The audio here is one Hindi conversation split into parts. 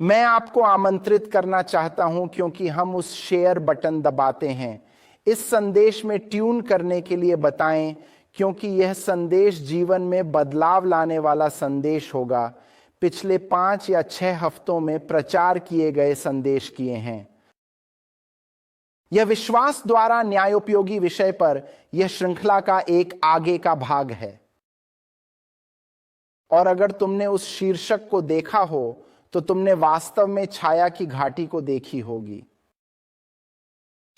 मैं आपको आमंत्रित करना चाहता हूं, क्योंकि हम उस शेयर बटन दबाते हैं, इस संदेश में ट्यून करने के लिए बताएं, क्योंकि यह संदेश जीवन में बदलाव लाने वाला संदेश होगा। पिछले 5 या 6 हफ्तों में प्रचार किए गए संदेश किए हैं। यह विश्वास द्वारा न्यायोपयोगी विषय पर यह श्रृंखला का एक आगे का भाग है। और अगर तुमने उस शीर्षक को देखा हो तो तुमने वास्तव में छाया की घाटी को देखी होगी।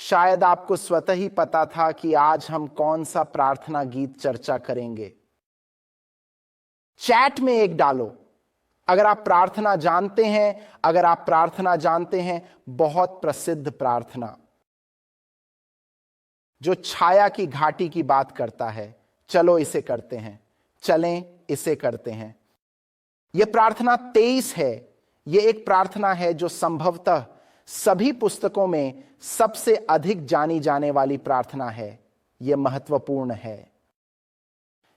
शायद आपको स्वतः ही पता था कि आज हम कौन सा प्रार्थना गीत चर्चा करेंगे। चैट में एक डालो अगर आप प्रार्थना जानते हैं, बहुत प्रसिद्ध प्रार्थना जो छाया की घाटी की बात करता है। चलो इसे करते हैं, चलें इसे करते हैं। यह प्रार्थना 23 है। यह एक प्रार्थना है जो संभवतः सभी पुस्तकों में सबसे अधिक जानी जाने वाली प्रार्थना है। यह महत्वपूर्ण है।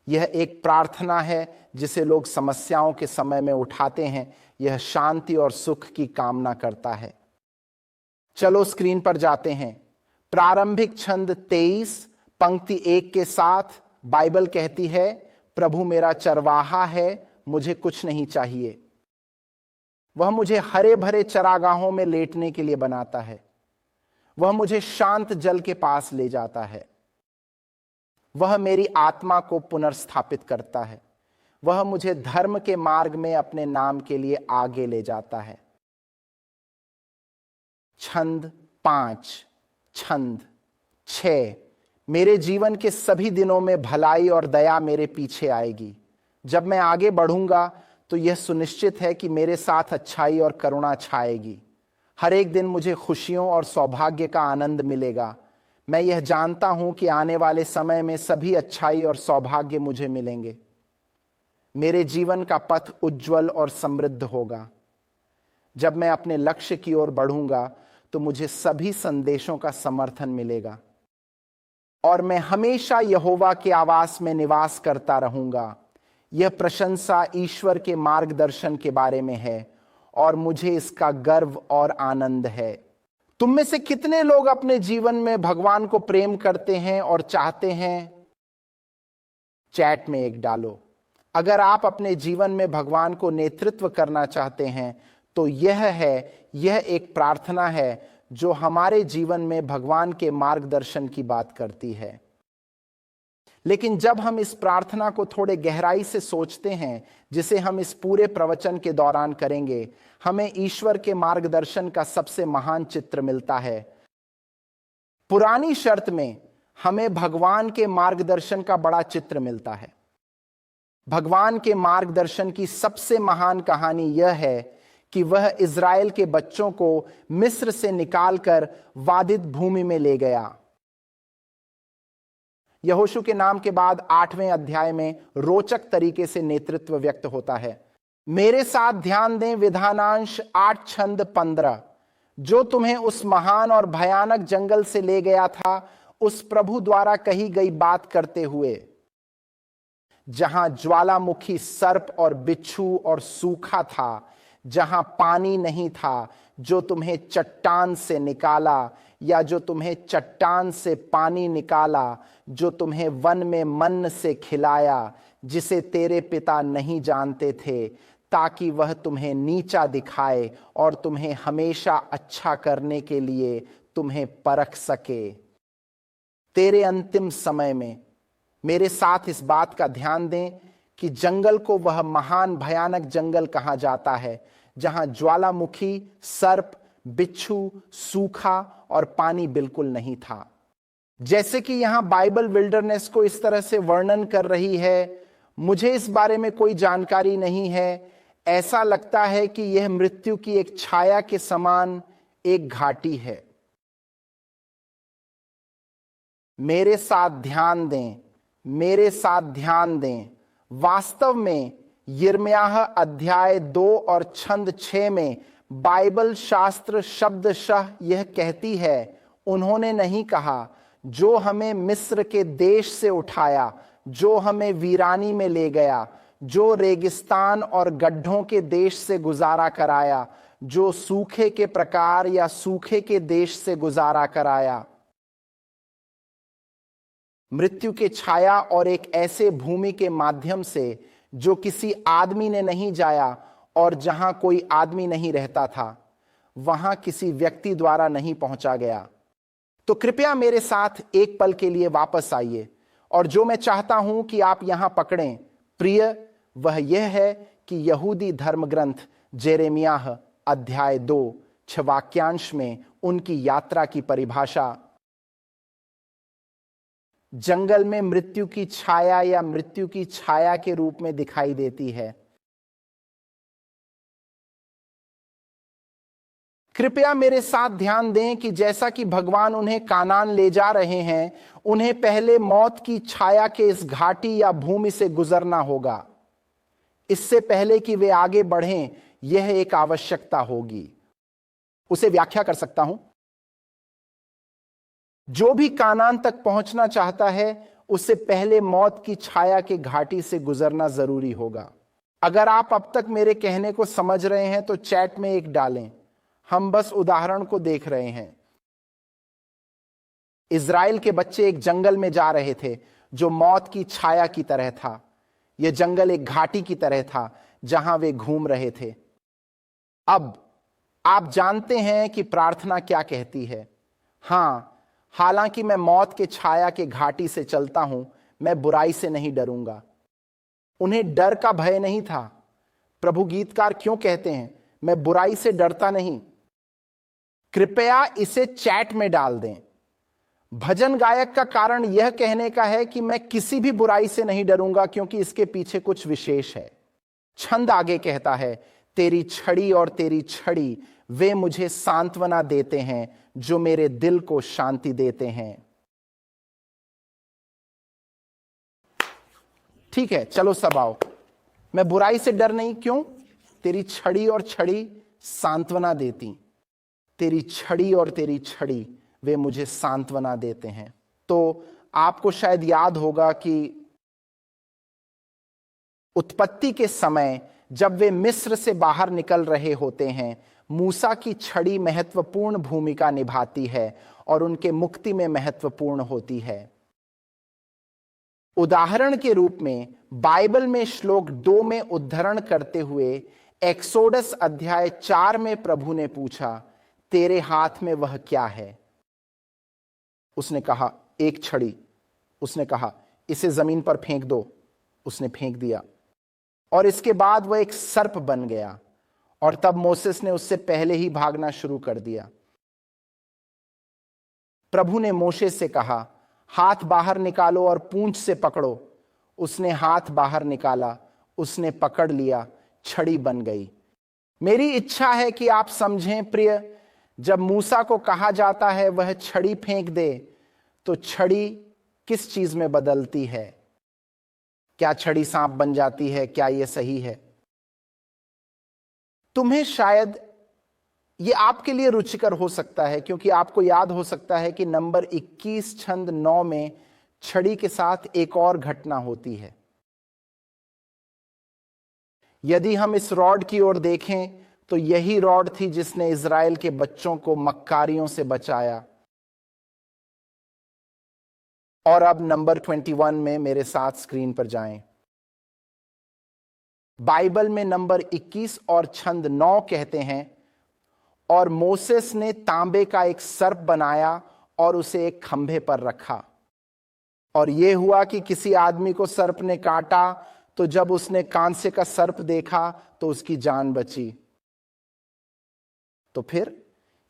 यह एक प्रार्थना है जिसे लोग समस्याओं के समय में उठाते हैं। यह शांति और सुख की कामना करता है। चलो स्क्रीन पर जाते हैं। प्रारंभिक छंद 23 पंक्ति 1 के साथ बाइबल कहती है, प्रभु मेरा चरवाहा है, मुझे कुछ नहीं चाहिए। वह मुझे हरे भरे चरागाहों में लेटने के लिए बनाता है। वह मुझे शांत जल के पास ले जाता है। वह मेरी आत्मा को पुनर्स्थापित करता है। वह मुझे धर्म के मार्ग में अपने नाम के लिए आगे ले जाता है। छंद 5, छंद 6, मेरे जीवन के सभी दिनों में भलाई और दया मेरे पीछे आएगी। जब मैं आगे बढ़ूंगा तो यह सुनिश्चित है कि मेरे साथ अच्छाई और करुणा छाएगी। हर एक दिन मुझे खुशियों और सौभाग्य का आनंद मिलेगा। मैं यह जानता हूं कि आने वाले समय में सभी अच्छाई और सौभाग्य मुझे मिलेंगे। मेरे जीवन का पथ उज्जवल और समृद्ध होगा। जब मैं अपने लक्ष्य की ओर बढ़ूंगा तो मुझे सभी संदेशों का समर्थन मिलेगा और मैं हमेशा यहोवा के आवास में निवास करता रहूंगा। यह प्रशंसा ईश्वर के मार्गदर्शन के बारे में है और मुझे इसका गर्व और आनंद है। तुम में से कितने लोग अपने जीवन में भगवान को प्रेम करते हैं और चाहते हैं? चैट में एक डालो। अगर आप अपने जीवन में भगवान को नेतृत्व करना चाहते हैं तो यह एक प्रार्थना है जो हमारे जीवन में भगवान के मार्गदर्शन की बात करती है। लेकिन जब हम इस प्रार्थना को थोड़े गहराई से सोचते हैं, जिसे हम इस पूरे प्रवचन के दौरान करेंगे, हमें ईश्वर के मार्गदर्शन का सबसे महान चित्र मिलता है। पुरानी शर्त में हमें भगवान के मार्गदर्शन का बड़ा चित्र मिलता है। भगवान के मार्गदर्शन की सबसे महान कहानी यह है कि वह इज़राइल के बच्चों को मिस्र से निकालकर वादित भूमि में ले गया। यहोशू के नाम के बाद 8वें अध्याय में रोचक तरीके से नेतृत्व व्यक्त होता है। मेरे साथ ध्यान दें विधानांश 8 छंद 15, जो तुम्हें उस महान और भयानक जंगल से ले गया था, उस प्रभु द्वारा कही गई बात करते हुए, जहां ज्वालामुखी सर्प और बिच्छू और सूखा था, जहां पानी नहीं था, जो तुम्हें चट्टान से निकाला, या जो तुम्हें चट्टान से पानी निकाला, जो तुम्हें वन में मन्न से खिलाया, जिसे तेरे पिता नहीं जानते थे, ताकि वह तुम्हें नीचा दिखाए और तुम्हें हमेशा अच्छा करने के लिए तुम्हें परख सके। तेरे अंतिम समय में मेरे साथ इस बात का ध्यान दें कि जंगल को वह महान भयानक जंगल कहा जाता है जहां ज्वालामुखी, सर्प, बिच्छू, सूखा और पानी बिल्कुल नहीं था। जैसे कि यहां बाइबल विल्डरनेस को इस तरह से वर्णन कर रही है, मुझे इस बारे में कोई जानकारी नहीं है। ऐसा लगता है कि यह मृत्यु की एक छाया के समान एक घाटी है। मेरे साथ ध्यान दें, मेरे साथ ध्यान दें। वास्तव में यिर्मयाह अध्याय 2 और छंद 6 में बाइबल शास्त्र शब्दशः यह कहती है, उन्होंने नहीं कहा, जो हमें मिस्र के देश से उठाया, जो हमें वीरानी में ले गया, जो रेगिस्तान और गड्ढों के देश से गुजारा कराया, जो सूखे के प्रकार या सूखे के देश से गुजारा कराया, मृत्यु के छाया और एक ऐसे भूमि के माध्यम से जो किसी आदमी ने नहीं जाया और जहां कोई आदमी नहीं रहता था, वहां किसी व्यक्ति द्वारा नहीं पहुंचा गया। तो कृपया मेरे साथ एक पल के लिए वापस आइए, और जो मैं चाहता हूं कि आप यहां पकड़ें प्रिय, वह यह है कि यहूदी धर्म ग्रंथ जेरेमियाह अध्याय 2 6 वाक्यांश में उनकी यात्रा की परिभाषा जंगल में मृत्यु की छाया या मृत्यु की छाया के रूप में दिखाई देती है। कृपया मेरे साथ ध्यान दें कि जैसा कि भगवान उन्हें कानान ले जा रहे हैं, उन्हें पहले मौत की छाया के इस घाटी या भूमि से गुजरना होगा। इससे पहले कि वे आगे बढ़ें, यह एक आवश्यकता होगी। उसे व्याख्या कर सकता हूं। जो भी कानान तक पहुंचना चाहता है, उससे पहले मौत की छाया के घाटी से गुजरना जरूरी होगा। अगर आप अब तक मेरे कहने को समझ रहे हैं तो चैट में एक डालें। हम बस उदाहरण को देख रहे हैं। इज़राइल के बच्चे एक जंगल में जा रहे थे जो मौत की छाया की तरह था। यह जंगल एक घाटी की तरह था जहां वे घूम रहे थे। अब आप जानते हैं कि प्रार्थना क्या कहती है। हां, हालांकि मैं मौत के छाया के घाटी से चलता हूं, मैं बुराई से नहीं डरूंगा। उन्हें डर का भय नहीं था। प्रभु गीतकार क्यों कहते हैं, मैं बुराई से डरता नहीं। कृपया इसे चैट में डाल दें। भजन गायक का कारण यह कहने का है कि मैं किसी भी बुराई से नहीं डरूंगा, क्योंकि इसके पीछे कुछ विशेष है। छंद आगे कहता है, तेरी छड़ी और तेरी छड़ी वे मुझे सांत्वना देते हैं, जो मेरे दिल को शांति देते हैं। ठीक है, चलो सब आओ। मैं बुराई से डर नहीं, क्यों? तेरी छड़ी और छड़ी सांत्वना देती। तेरी छड़ी और तेरी छड़ी वे मुझे सांत्वना देते हैं। तो आपको शायद याद होगा कि उत्पत्ति के समय जब वे मिस्र से बाहर निकल रहे होते हैं, मूसा की छड़ी महत्वपूर्ण भूमिका निभाती है और उनके मुक्ति में महत्वपूर्ण होती है। उदाहरण के रूप में बाइबल में श्लोक 2 में उद्धरण करते हुए एक्सोडस अध्याय 4 में प्रभु ने पूछा, तेरे हाथ में वह क्या है? उसने कहा, एक छड़ी। उसने कहा, इसे जमीन पर फेंक दो। उसने फेंक दिया, और इसके बाद वह एक सर्प बन गया, और तब मोसेस ने उससे पहले ही भागना शुरू कर दिया। प्रभु ने मोशे से कहा, हाथ बाहर निकालो और पूंछ से पकड़ो। उसने हाथ बाहर निकाला, उसने पकड़ लिया, छड़ी बन गई। मेरी इच्छा है कि आप समझें प्रिय, जब मूसा को कहा जाता है वह छड़ी फेंक दे, तो छड़ी किस चीज में बदलती है? क्या छड़ी सांप बन जाती है? क्या यह सही है? तुम्हें शायद ये आपके लिए रुचिकर हो सकता है, क्योंकि आपको याद हो सकता है कि नंबर 21 छंद 9 में छड़ी के साथ एक और घटना होती है। यदि हम इस रॉड की ओर देखें तो यही रॉड थी जिसने इज़राइल के बच्चों को मक्कारियों से बचाया। और अब नंबर 21 में मेरे साथ स्क्रीन पर जाएं। बाइबल में नंबर 21 और छंद 9 कहते हैं, और मोसेस ने तांबे का एक सर्प बनाया और उसे एक खंभे पर रखा। और यह हुआ कि किसी आदमी को सर्प ने काटा, तो जब उसने कांसे का सर्प देखा तो उसकी जान बची। तो फिर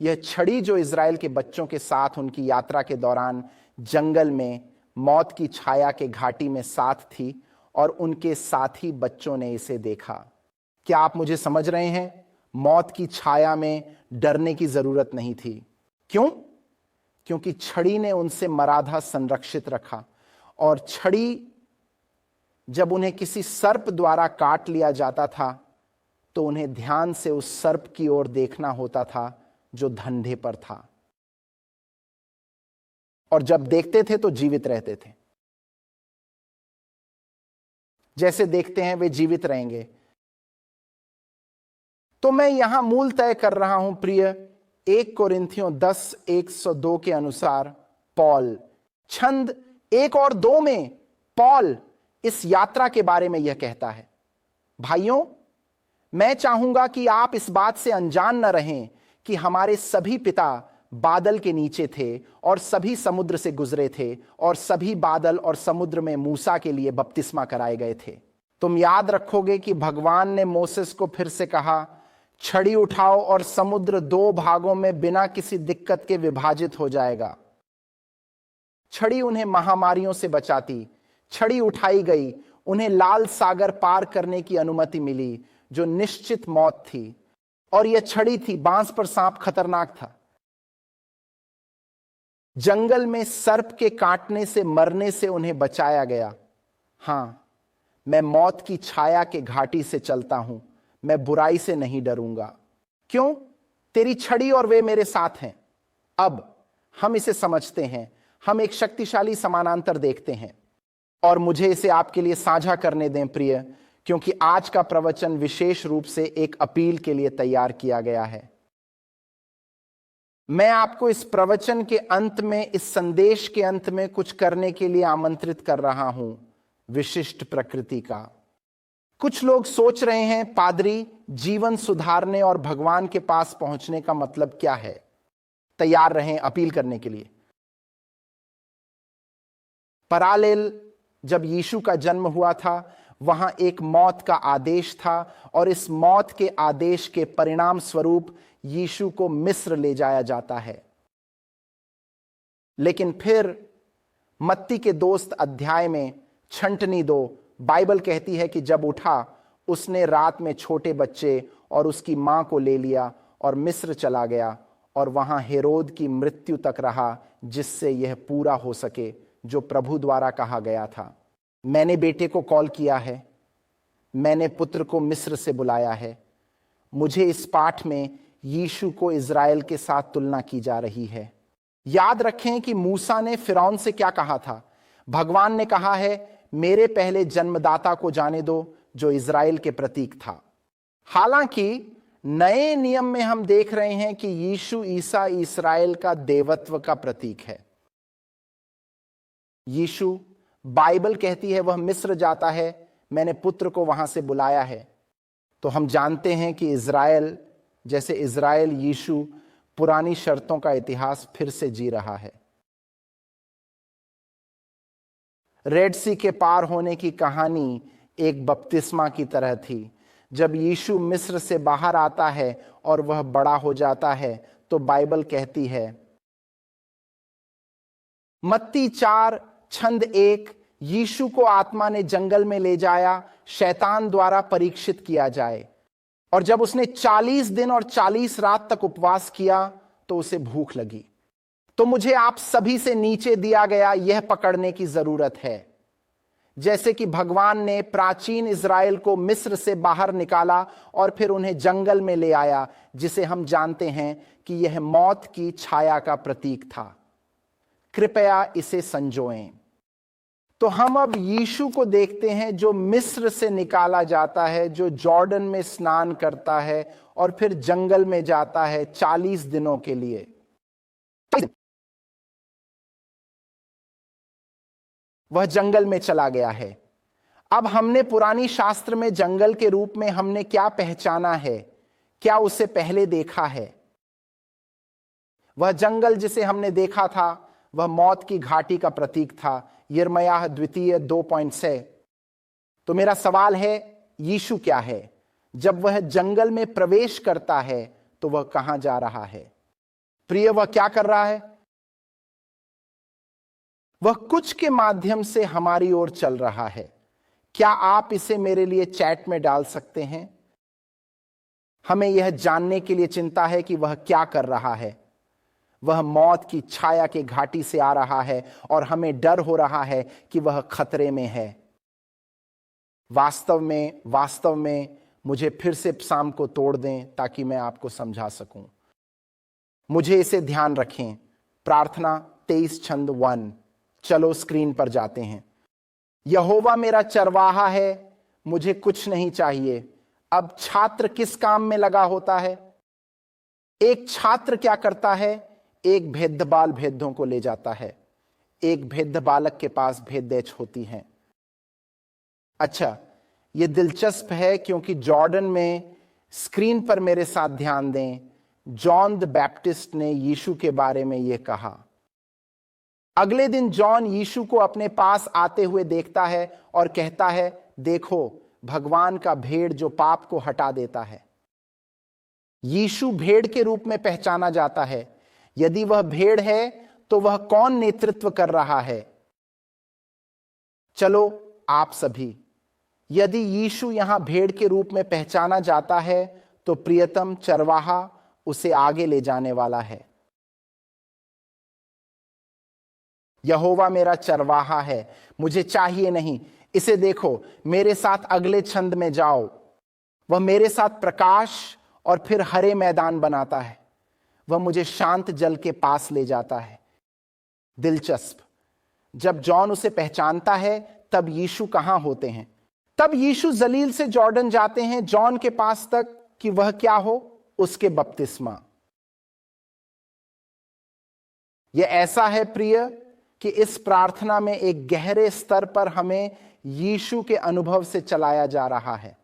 यह छड़ी जो इज़राइल के बच्चों के साथ उनकी यात्रा के दौरान जंगल में मौत की छाया के घाटी में साथ थी, और उनके साथी बच्चों ने इसे देखा। क्या आप मुझे समझ रहे हैं? मौत की छाया में डरने की जरूरत नहीं थी। क्यों? क्योंकि छड़ी ने उनसे मराधा संरक्षित रखा, और छड़ी जब उन्हें किसी सर्प द्वारा काट लिया जाता था तो उन्हें ध्यान से उस सर्प की ओर देखना होता था जो धंधे पर था, और जब देखते थे तो जीवित रहते थे। जैसे देखते हैं वे जीवित रहेंगे। तो मैं यहां मूल तय कर रहा हूं प्रिय, 1 कोरिन्थियों 10:102 के अनुसार पौल, छंद 1 और 2 में पौल इस यात्रा के बारे में यह कहता है। भाइयों, मैं चाहूंगा कि आप इस बात से अनजान न रहें कि हमारे सभी पिता बादल के नीचे थे और सभी समुद्र से गुजरे थे और सभी बादल और समुद्र में मूसा के लिए बपतिस्मा कराए गए थे। तुम याद रखोगे कि भगवान ने मोसेस को फिर से कहा, छड़ी उठाओ और समुद्र 2 भागों में बिना किसी दिक्कत के विभाजित हो जाएगा। छड़ी उन्हें महामारियों से बचाती। छड़ी उठाई गई, उन्हें लाल सागर पार करने की अनुमति मिली जो निश्चित मौत थी, और यह छड़ी थी, बांस पर सांप खतरनाक था। जंगल में सर्प के काटने से, मरने से उन्हें बचाया गया। हां, मैं मौत की छाया के घाटी से चलता हूं, मैं बुराई से नहीं डरूंगा। क्यों? तेरी छड़ी और वे मेरे साथ हैं। अब हम इसे समझते हैं, हम एक शक्तिशाली समानांतर देखते हैं, और मुझे इसे आपके लिए साझा करने दें प्रिय, क्योंकि आज का प्रवचन विशेष रूप से एक अपील के लिए तैयार किया गया है। मैं आपको इस प्रवचन के अंत में, इस संदेश के अंत में कुछ करने के लिए आमंत्रित कर रहा हूं, विशिष्ट प्रकृति का। कुछ लोग सोच रहे हैं, पादरी, जीवन सुधारने और भगवान के पास पहुंचने का मतलब क्या है? तैयार रहें अपील करने के लिए। परालेल, जब यीशु का जन्म हुआ था, वहां एक मौत का आदेश था, और इस मौत के आदेश के परिणाम स्वरूप यीशु को मिस्र ले जाया जाता है। लेकिन फिर मत्ती के दोस्त अध्याय में छंटनी 2 बाइबल कहती है कि जब उठा, उसने रात में छोटे बच्चे और उसकी मां को ले लिया और मिस्र चला गया, और वहां हेरोद की मृत्यु तक रहा, जिससे यह पूरा हो सके जो प्रभु द्वारा कहा गया था, मैंने बेटे को कॉल किया है, मैंने पुत्र को मिस्र से बुलाया है। मुझे इस पाठ में यीशु को इज़राइल के साथ तुलना की जा रही है। याद रखें कि मूसा ने फिरौन से क्या कहा था? भगवान ने कहा है, मेरे पहले जन्मदाता को जाने दो, जो इज़राइल के प्रतीक था। हालांकि नए नियम में हम देख रहे हैं कि यीशु ईसा इस्राएल का देवत्व का प्रतीक है। यीशु, बाइबल कहती है, वह मिस्र जाता है, मैंने पुत्र को वहां से बुलाया है। तो हम जानते हैं कि इज़राइल, जैसे इज़राइल यीशु पुरानी शर्तों का इतिहास फिर से जी रहा है। रेड सी के पार होने की कहानी एक बपतिस्मा की तरह थी। जब यीशु मिस्र से बाहर आता है और वह बड़ा हो जाता है, तो बाइबल कहती है, मत्ती 4:1, यीशु को आत्मा ने जंगल में ले जाया, शैतान द्वारा परीक्षित किया जाए। और जब उसने 40 दिन और 40 रात तक उपवास किया, तो उसे भूख लगी। तो मुझे आप सभी से नीचे दिया गया यह पकड़ने की जरूरत है, जैसे कि भगवान ने प्राचीन इज़राइल को मिस्र से बाहर निकाला और फिर उन्हें जंगल में ले आया, जिसे हम जानते हैं कि यह मौत की छाया का प्रतीक था। कृपया इसे संजोएं। तो हम अब यीशु को देखते हैं, जो मिस्र से निकाला जाता है, जो जॉर्डन में स्नान करता है और फिर जंगल में जाता है 40 दिनों के लिए। वह जंगल में चला गया है। अब हमने पुरानी शास्त्र में जंगल के रूप में हमने क्या पहचाना है? क्या उसे पहले देखा है? वह जंगल जिसे हमने देखा था, वह मौत की घाटी का प्रतीक था। यिर्मयाह 2:2 तो मेरा सवाल है, यीशु क्या है? जब वह जंगल में प्रवेश करता है, तो वह कहां जा रहा है? प्रिय, वह क्या कर रहा है? वह कुछ के माध्यम से हमारी ओर चल रहा है। क्या आप इसे मेरे लिए चैट में डाल सकते हैं? हमें यह जानने के लिए चिंता है कि वह क्या कर रहा है। वह मौत की छाया के घाटी से आ रहा है और हमें डर हो रहा है कि वह खतरे में है। वास्तव में मुझे फिर से पसाम को तोड़ दें ताकि मैं आपको समझा सकूं। मुझे इसे ध्यान रखें। प्रार्थना 23 छंद 1। चलो स्क्रीन पर जाते हैं। यहोवा मेरा चरवाहा है, मुझे कुछ नहीं चाहिए। अब छात्र किस काम में लगा होता है? एक छात्र क्या करता है? एक भेद्यबाल भेद्यों को ले जाता है। एक भेद्य बालक के पास भेद्यच होती हैं। अच्छा, यह दिलचस्प है क्योंकि जॉर्डन में, स्क्रीन पर मेरे साथ ध्यान दें, जॉन द बैप्टिस्ट ने यीशु के बारे में यह कहा। अगले दिन जॉन यीशु को अपने पास आते हुए देखता है और कहता है, देखो भगवान का भेड़ जो पाप को हटा देता है। यीशु भेड़ के रूप में पहचाना जाता है। यदि वह भेड़ है तो वह कौन नेतृत्व कर रहा है? चलो आप सभी, यदि यीशु यहां भेड़ के रूप में पहचाना जाता है तो प्रियतम चरवाहा उसे आगे ले जाने वाला है। यहोवा मेरा चरवाहा है, मुझे चाहिए नहीं। इसे देखो, मेरे साथ अगले छंद में जाओ। वह मेरे साथ प्रकाश और फिर हरे मैदान बनाता है। वह मुझे शांत जल के पास ले जाता है। दिलचस्प, जब जॉन उसे पहचानता है तब यीशु कहां होते हैं? तब यीशु जलील से जॉर्डन जाते हैं जॉन के पास तक कि वह क्या हो? उसके बपतिस्मा। यह ऐसा है प्रिय कि इस प्रार्थना में एक गहरे स्तर पर हमें यीशु के अनुभव से चलाया जा रहा है।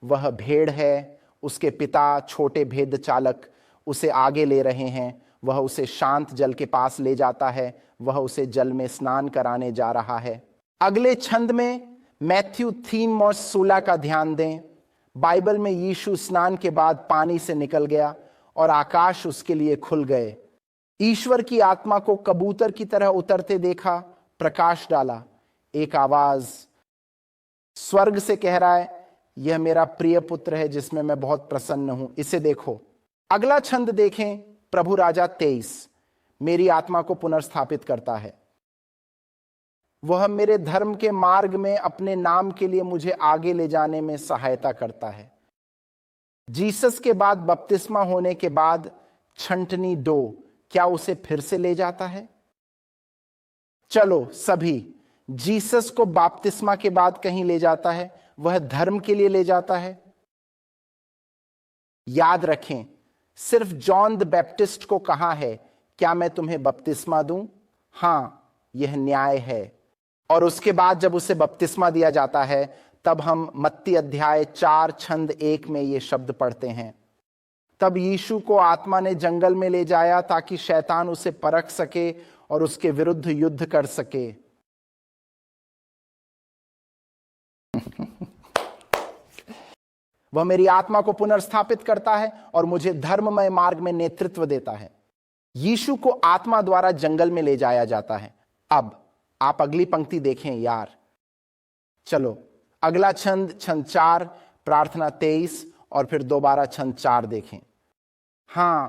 वह भेड़ है, उसके पिता छोटे भेद चालक उसे आगे ले रहे हैं। वह उसे शांत जल के पास ले जाता है। वह उसे जल में स्नान कराने जा रहा है। अगले छंद में मैथ्यू 3:16 का ध्यान दें। बाइबल में यीशु स्नान के बाद पानी से निकल गया और आकाश उसके लिए खुल गए। ईश्वर की आत्मा को कबूतर की तरह उतरते देखा, प्रकाश डाला। एक आवाज स्वर्ग से कह रहा है, यह मेरा प्रिय पुत्र है जिसमें मैं बहुत प्रसन्न हूं, इसे देखो। अगला छंद देखें, प्रभु राजा 23 मेरी आत्मा को पुनर्स्थापित करता है। वह मेरे धर्म के मार्ग में अपने नाम के लिए मुझे आगे ले जाने में सहायता करता है। जीसस के बाद बपतिस्मा होने के बाद छंटनी डो क्या उसे फिर से ले जाता है? चलो सभी, जीसस को बपतिस्मा के बाद कहीं ले जाता है, वह धर्म के लिए ले जाता है। याद रखें, सिर्फ जॉन द बैप्टिस्ट को कहा है, क्या मैं तुम्हें बपतिस्मा दूं? हां, यह न्याय है। और उसके बाद जब उसे बपतिस्मा दिया जाता है तब हम मत्ती अध्याय 4 छंद 1 में ये शब्द पढ़ते हैं, तब यीशु को आत्मा ने जंगल में ले जाया ताकि शैतान उसे परख सके और उसके विरुद्ध युद्ध कर सके। वह मेरी आत्मा को पुनर्स्थापित करता है और मुझे धर्ममय मार्ग में नेतृत्व देता है। यीशु को आत्मा द्वारा जंगल में ले जाया जाता है। अब आप अगली पंक्ति देखें यार। चलो अगला छंद 4, प्रार्थना 23 और फिर दोबारा छंद 4 देखें। हां,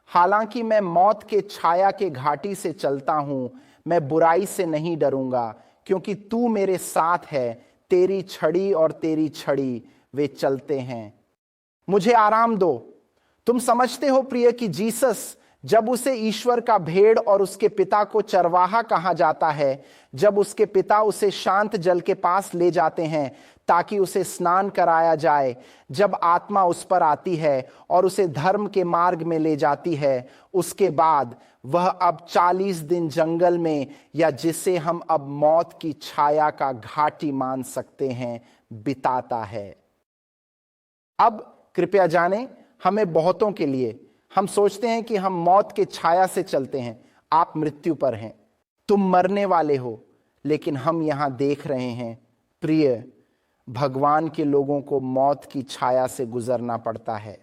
हालांकि मैं मौत के छाया के घाटी से चलता हूं, मैं बुराई से नहीं डरूंगा, क्योंकि तू मेरे साथ है। तेरी छड़ी और तेरी छड़ी वे चलते हैं, मुझे आराम दो। तुम समझते हो प्रिय कि जीसस जब उसे ईश्वर का भेड़ और उसके पिता को चरवाहा कहा जाता है, जब उसके पिता उसे शांत जल के पास ले जाते हैं ताकि उसे स्नान कराया जाए, जब आत्मा उस पर आती है और उसे धर्म के मार्ग में ले जाती है, उसके बाद वह अब 40 दिन जंगल में, या जिसे हम अब मौत की छाया का घाटी मान सकते हैं, बिताता है। अब कृपया जानें, हमें बहुतों के लिए हम सोचते हैं कि हम मौत के छाया से चलते हैं। आप मृत्यु पर हैं, तुम मरने वाले हो, लेकिन हम यहां देख रहे हैं प्रिय, भगवान के लोगों को मौत की छाया से गुजरना पड़ता है।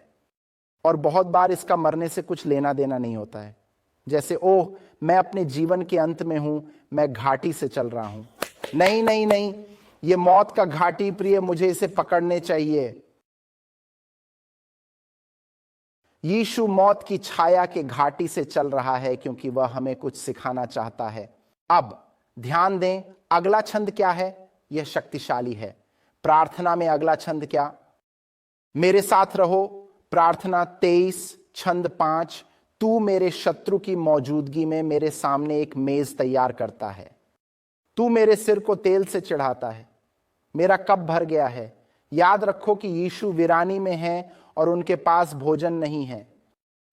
और बहुत बार इसका मरने से कुछ लेना देना नहीं होता है, जैसे ओह मैं अपने जीवन के अंत में हूं, मैं घाटी से चल रहा हूं। नहीं नहीं नहीं, ये मौत का घाटी प्रिय, मुझे इसे पकड़ने चाहिए। यीशु मौत की छाया के घाटी से चल रहा है क्योंकि वह हमें कुछ सिखाना चाहता है। अब ध्यान दें, अगला छंद क्या है? यह शक्तिशाली है। प्रार्थना में अगला छंद क्या? मेरे साथ रहो, प्रार्थना 23 छंद 5, तू मेरे शत्रु की मौजूदगी में मेरे सामने एक मेज तैयार करता है। तू मेरे सिर को तेल से चढ़ाता है, मेरा कप भर गया है। याद रखो कि यीशु वीरानी में है और उनके पास भोजन नहीं है।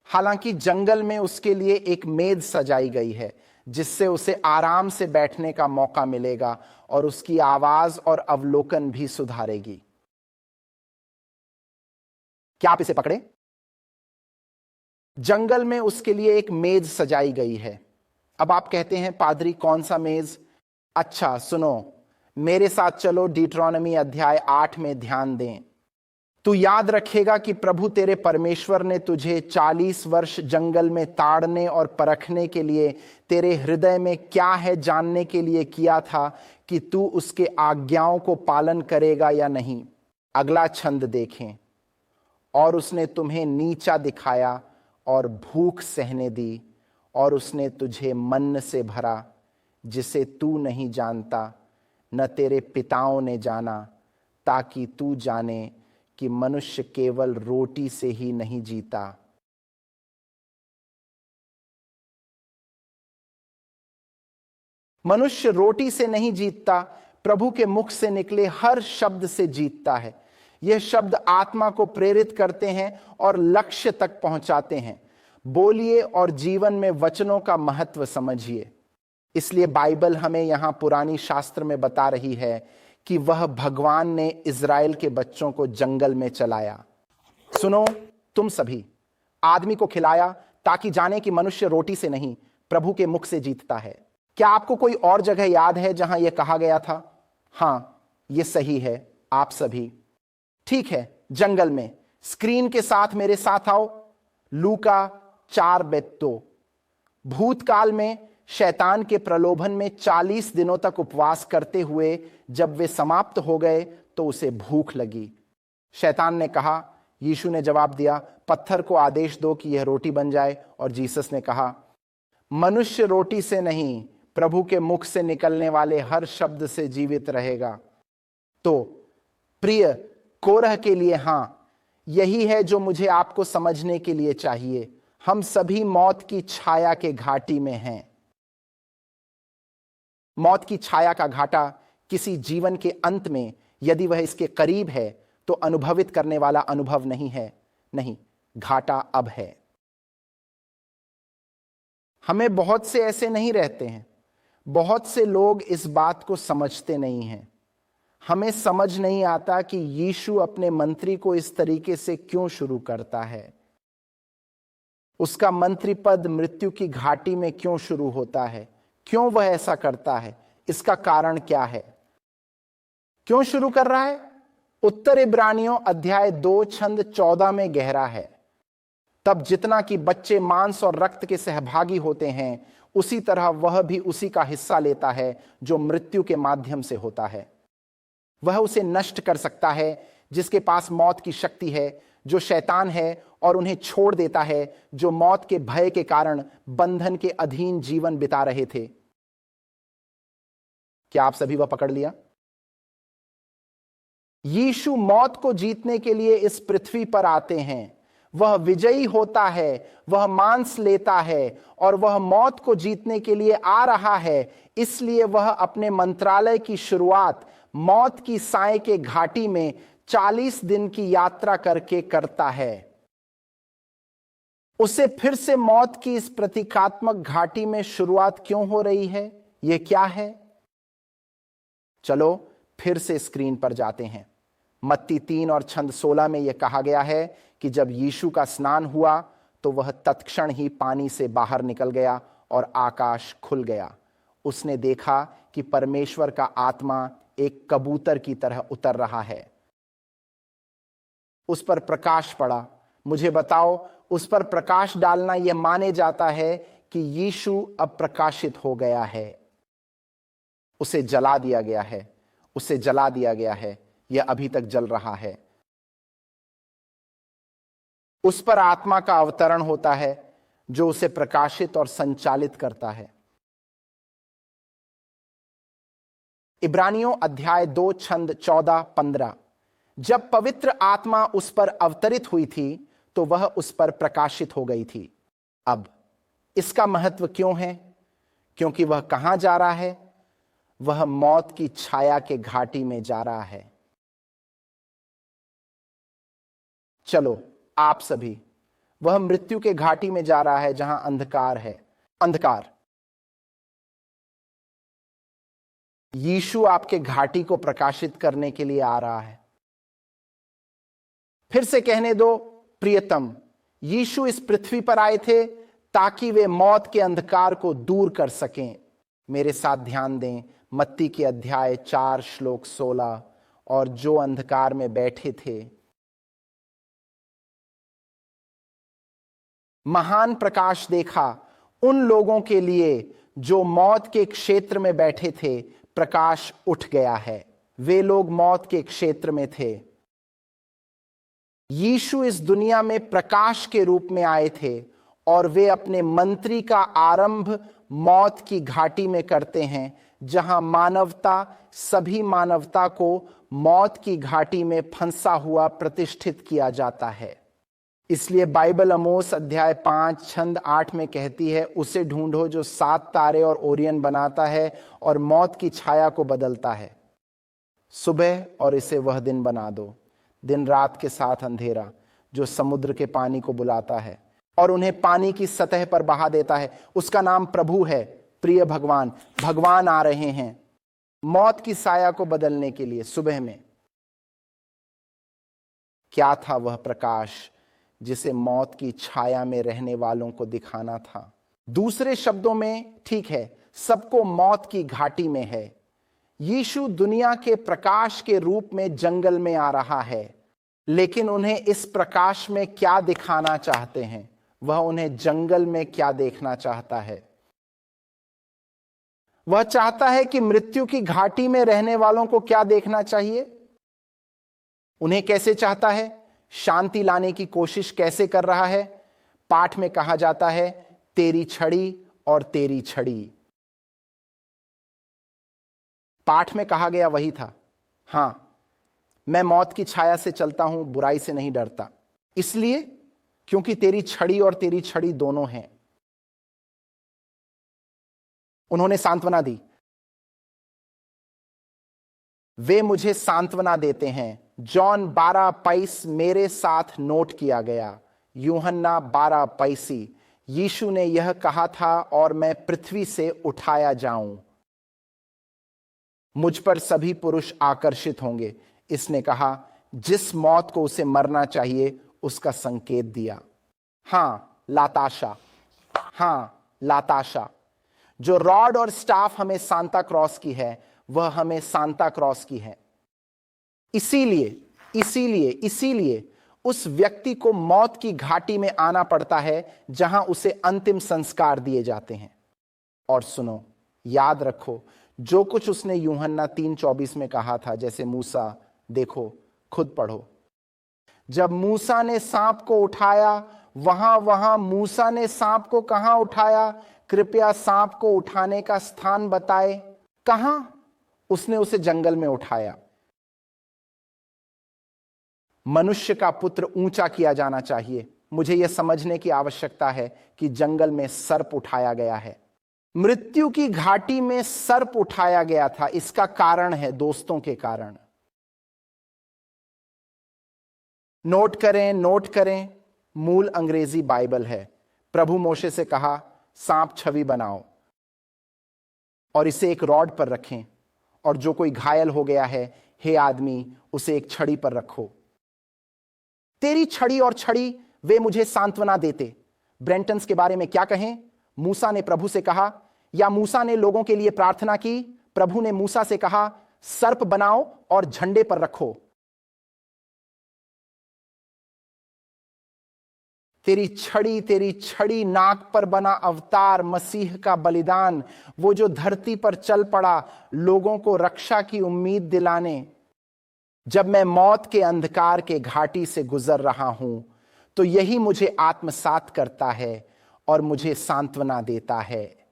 हालांकि जंगल में उसके लिए एक मेज सजाई गई है जिससे उसे आराम से बैठने का मौका मिलेगा और उसकी आवाज और अवलोकन भी सुधारेगी। क्या आप इसे पकड़े? जंगल में उसके लिए एक मेज सजाई गई है। अब आप कहते हैं पादरी कौन सा मेज? अच्छा सुनो, मेरे साथ चलो डिट्रोनमी अध्याय 8 में ध्यान दें। तू याद रखेगा कि प्रभु तेरे परमेश्वर ने तुझे 40 वर्ष जंगल में ताड़ने और परखने के लिए, तेरे हृदय में क्या है जानने के लिए किया था कि तू उसके आज्ञाओं को पालन करेगा या नहीं। अगला छंद देखें। और उसने तुम्हें नीचा दिखाया और भूख सहने दी, और उसने तुझे मन्न से भरा जिसे तू नहीं जानता न तेरे पिताओं ने जाना, ताकि तू जाने कि मनुष्य केवल रोटी से ही नहीं जीता। मनुष्य रोटी से नहीं जीतता, प्रभु के मुख से निकले हर शब्द से जीतता है। यह शब्द आत्मा को प्रेरित करते हैं और लक्ष्य तक पहुंचाते हैं। बोलिए और जीवन में वचनों का महत्व समझिए। इसलिए बाइबल हमें यहां पुरानी शास्त्र में बता रही है कि वह भगवान ने इज़राइल के बच्चों को जंगल में चलाया। सुनो तुम सभी, आदमी को खिलाया ताकि जाने कि मनुष्य रोटी से नहीं प्रभु के मुख से जीतता है। क्या आपको कोई और जगह याद है जहां यह कहा गया था? हां, यह सही है आप सभी। ठीक है, जंगल में। स्क्रीन के साथ मेरे साथ आओ। लूका 4:2। भूतकाल में शैतान के प्रलोभन में 40 दिनों तक उपवास करते हुए जब वे समाप्त हो गए तो उसे भूख लगी। शैतान ने कहा, यीशु ने जवाब दिया, पत्थर को आदेश दो कि यह रोटी बन जाए। और जीसस ने कहा, मनुष्य रोटी से नहीं प्रभु के मुख से निकलने वाले हर शब्द से जीवित रहेगा। तो प्रिय कोरह के लिए हां, यही है जो मुझे आपको समझने के लिए चाहिए। हम सभी मौत की छाया के घाटी में हैं। मौत की छाया का घाटा किसी जीवन के अंत में, यदि वह इसके करीब है, तो अनुभवित करने वाला अनुभव नहीं है। नहीं, घाटा अब है। हमें बहुत से ऐसे नहीं रहते हैं। बहुत से लोग इस बात को समझते नहीं हैं। हमें समझ नहीं आता कि यीशु अपने मंत्री को इस तरीके से क्यों शुरू करता है। उसका मंत्री पद मृत्यु की घाटी में क्यों शुरू होता है? क्यों वह ऐसा करता है? इसका कारण क्या है? क्यों शुरू कर रहा है? उत्तर इब्रानियों अध्याय 2 छंद 14 में गहरा है। तब जितना कि बच्चे मांस और रक्त के सहभागी होते हैं, उसी तरह वह भी उसी का हिस्सा लेता है जो मृत्यु के माध्यम से होता है। वह उसे नष्ट कर सकता है जिसके पास मौत की शक्ति है, जो शैतान है, और उन्हें छोड़ देता है जो मौत के भय के कारण बंधन के अधीन जीवन बिता रहे थे। क्या आप सभी वह पकड़ लिया? यीशु मौत को जीतने के लिए इस पृथ्वी पर आते हैं। वह विजयी होता है, वह मांस लेता है और वह मौत को जीतने के लिए आ रहा है। इसलिए वह अपने मंत्रालय की शुरुआत मौत की साए के घाटी में 40 दिन की यात्रा करके करता है। उसे फिर से मौत की इस प्रतीकात्मक घाटी में शुरुआत क्यों हो रही है? यह क्या है? चलो फिर से स्क्रीन पर जाते हैं। मत्ती 3 और छंद 16 में यह कहा गया है कि जब यीशु का स्नान हुआ तो वह तत्क्षण ही पानी से बाहर निकल गया और आकाश खुल गया। उसने देखा कि परमेश्वर का आत्मा एक कबूतर की तरह उतर रहा है। उस पर प्रकाश पड़ा। मुझे बताओ, उस पर प्रकाश डालना यह माने जाता है कि यीशु अब प्रकाशित हो गया है। उसे जला दिया गया है। उसे जला दिया गया है। यह अभी तक जल रहा है। उस पर आत्मा का अवतरण होता है जो उसे प्रकाशित और संचालित करता है। इब्रानियों अध्याय 2 छंद 14-15। जब पवित्र आत्मा उस पर अवतरित हुई थी तो वह उस पर प्रकाशित हो गई थी। अब इसका महत्व क्यों है? क्योंकि वह कहां जा रहा है? वह मौत की छाया के घाटी में जा रहा है। चलो आप सभी, वह मृत्यु के घाटी में जा रहा है जहां अंधकार है, अंधकार। यीशु आपके घाटी को प्रकाशित करने के लिए आ रहा है। फिर से कहने दो, प्रियतम, यीशु इस पृथ्वी पर आए थे ताकि वे मौत के अंधकार को दूर कर सकें। मेरे साथ ध्यान दें, मत्ती के अध्याय 4 श्लोक 16, और जो अंधकार में बैठे थे। महान प्रकाश देखा उन लोगों के लिए जो मौत के क्षेत्र में बैठे थे। प्रकाश उठ गया है। वे लोग मौत के क्षेत्र में थे। यीशु इस दुनिया में प्रकाश के रूप में आए थे और वे अपने मंत्री का आरंभ मौत की घाटी में करते हैं, जहां मानवता, सभी मानवता को मौत की घाटी में फंसा हुआ प्रतिष्ठित किया जाता है। इसलिए बाइबल आमोस अध्याय 5 छंद 8 में कहती है, उसे ढूंढो जो 7 तारे और ओरियन बनाता है और मौत की छाया को बदलता है। सुबह और इसे वह दिन बना दो, दिन रात के साथ अंधेरा, जो समुद्र के पानी को बुलाता है और उन्हें पानी की सतह पर बहा देता है। उसका नाम प्रभु है। प्रिय भगवान, भगवान आ रहे हैं मौत की छाया को बदलने के लिए। सुबह में क्या था वह प्रकाश जिसे मौत की छाया में रहने वालों को दिखाना था? दूसरे शब्दों में, ठीक है, सबको मौत की घाटी में है। यीशु दुनिया के प्रकाश के रूप में जंगल में आ रहा है, लेकिन उन्हें इस प्रकाश में क्या दिखाना चाहते हैं? वह उन्हें जंगल में क्या देखना चाहता है? वह चाहता है कि मृत्यु की घाटी में रहने वालों को क्या देखना चाहिए? उन्हें कैसे चाहता है? शांति लाने की कोशिश कैसे कर रहा है? पाठ में कहा जाता है, तेरी छड़ी और तेरी छड़ी। पाठ में कहा गया वही था। हां, मैं मौत की छाया से चलता हूं, बुराई से नहीं डरता, इसलिए क्योंकि तेरी छड़ी और तेरी छड़ी दोनों हैं। उन्होंने सांत्वना दी। वे मुझे सांत्वना देते हैं। जॉन 12:25 मेरे साथ नोट किया गया। यूहन्ना 12:25, यीशु ने यह कहा था, और मैं पृथ्वी से उठाया जाऊं, मुझ पर सभी पुरुष आकर्षित होंगे। इसने कहा, जिस मौत को उसे मरना चाहिए उसका संकेत दिया। हां, लाताशा, हां, लाताशा। जो रॉड और स्टाफ हमें सांता क्रॉस की है, वह हमें सांता क्रॉस की है। इसीलिए उस व्यक्ति को मौत की घाटी में आना पड़ता है, जहां उसे अंतिम संस्कार दिए जाते हैं। और सुनो, याद रखो जो कुछ उसने यूहन्ना 3:24 में कहा था, जैसे मूसा, देखो, खुद पढ़ो। जब मूसा ने सांप को उठाया, वहां मूसा ने सांप को कहां उठाया? कृपया सांप को उठाने का स्थान बताए। कहां? उसने उसे जंगल में उठाया। मनुष्य का पुत्र ऊंचा किया जाना चाहिए। मुझे यह समझने की आवश्यकता है कि जंगल में सर्प उठाया गया है, मृत्यु की घाटी में सर्प उठाया गया था। इसका कारण है दोस्तों के कारण। नोट करें, मूल अंग्रेजी बाइबल है। प्रभु मोशे से कहा, सांप छवि बनाओ और इसे एक रॉड पर रखें, और जो कोई घायल हो गया है, हे आदमी, उसे एक छड़ी पर रखो। तेरी छड़ी और छड़ी, वे मुझे सांत्वना देते। ब्रेंटन्स के बारे में क्या कहें? मूसा ने प्रभु से कहा, या मूसा ने लोगों के लिए प्रार्थना की। प्रभु ने मूसा से कहा, सर्प बनाओ और झंडे पर रखो। तेरी छड़ी, नाक पर बना अवतार, मसीह का बलिदान, वो जो धरती पर चल पड़ा लोगों को रक्षा की उम्मीद दिलाने। जब मैं मौत के अंधकार के घाटी से गुजर रहा हूं, तो यही मुझे आत्मसात करता है और मुझे सांत्वना देता है।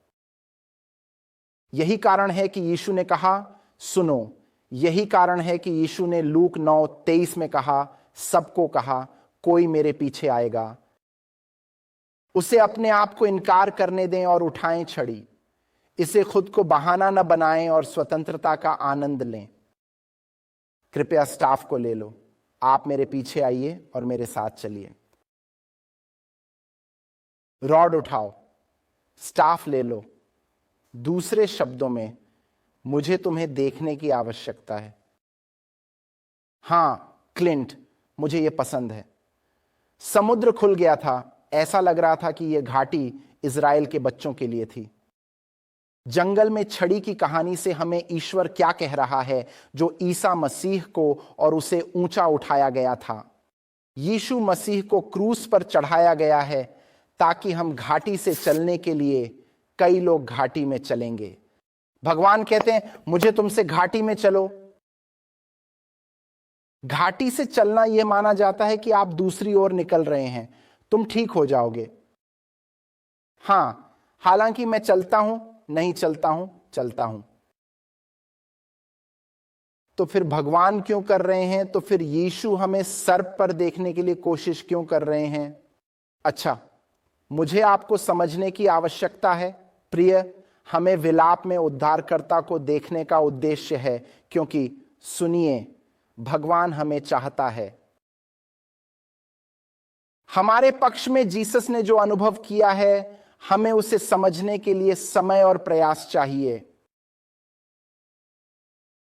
यही कारण है कि यीशु ने कहा, सुनो, यही कारण है कि यीशु ने लूक 9:23 में कहा, सबको कहा, कोई मेरे पीछे आएगा, उसे अपने आप को इनकार करने दें और उठाएं छड़ी। इसे खुद को बहाना न बनाएं और स्वतंत्रता का आनंद लें। कृपया स्टाफ को ले लो, आप मेरे पीछे आइए और मेरे साथ चलिए। रॉड उठाओ, स्टाफ ले लो। दूसरे शब्दों में, मुझे तुम्हें देखने की आवश्यकता है। हां क्लिंट, मुझे यह पसंद है। समुद्र खुल गया था, ऐसा लग रहा था कि यह घाटी इज़राइल के बच्चों के लिए थी। जंगल में छड़ी की कहानी से हमें ईश्वर क्या कह रहा है, जो ईसा मसीह को और उसे ऊंचा उठाया गया था। यीशु मसीह को क्रूस पर चढ़ाया गया है ताकि हम घाटी से चलने के लिए, कई लोग घाटी में चलेंगे। भगवान कहते हैं, मुझे तुमसे घाटी में चलो। घाटी से चलना यह माना जाता है कि आप दूसरी ओर निकल रहे हैं, तुम ठीक हो जाओगे। हां, हालांकि मैं चलता हूं, नहीं चलता हूं, चलता हूं। तो फिर भगवान क्यों कर रहे हैं? तो फिर यीशु हमें सर्प पर देखने के लिए कोशिश क्यों कर रहे हैं? अच्छा, मुझे आपको समझने की आवश्यकता है प्रिय, हमें विलाप में उद्धारकर्ता को देखने का उद्देश्य है, क्योंकि सुनिए, भगवान हमें चाहता है। हमारे पक्ष में जीसस ने जो अनुभव किया है, हमें उसे समझने के लिए समय और प्रयास चाहिए।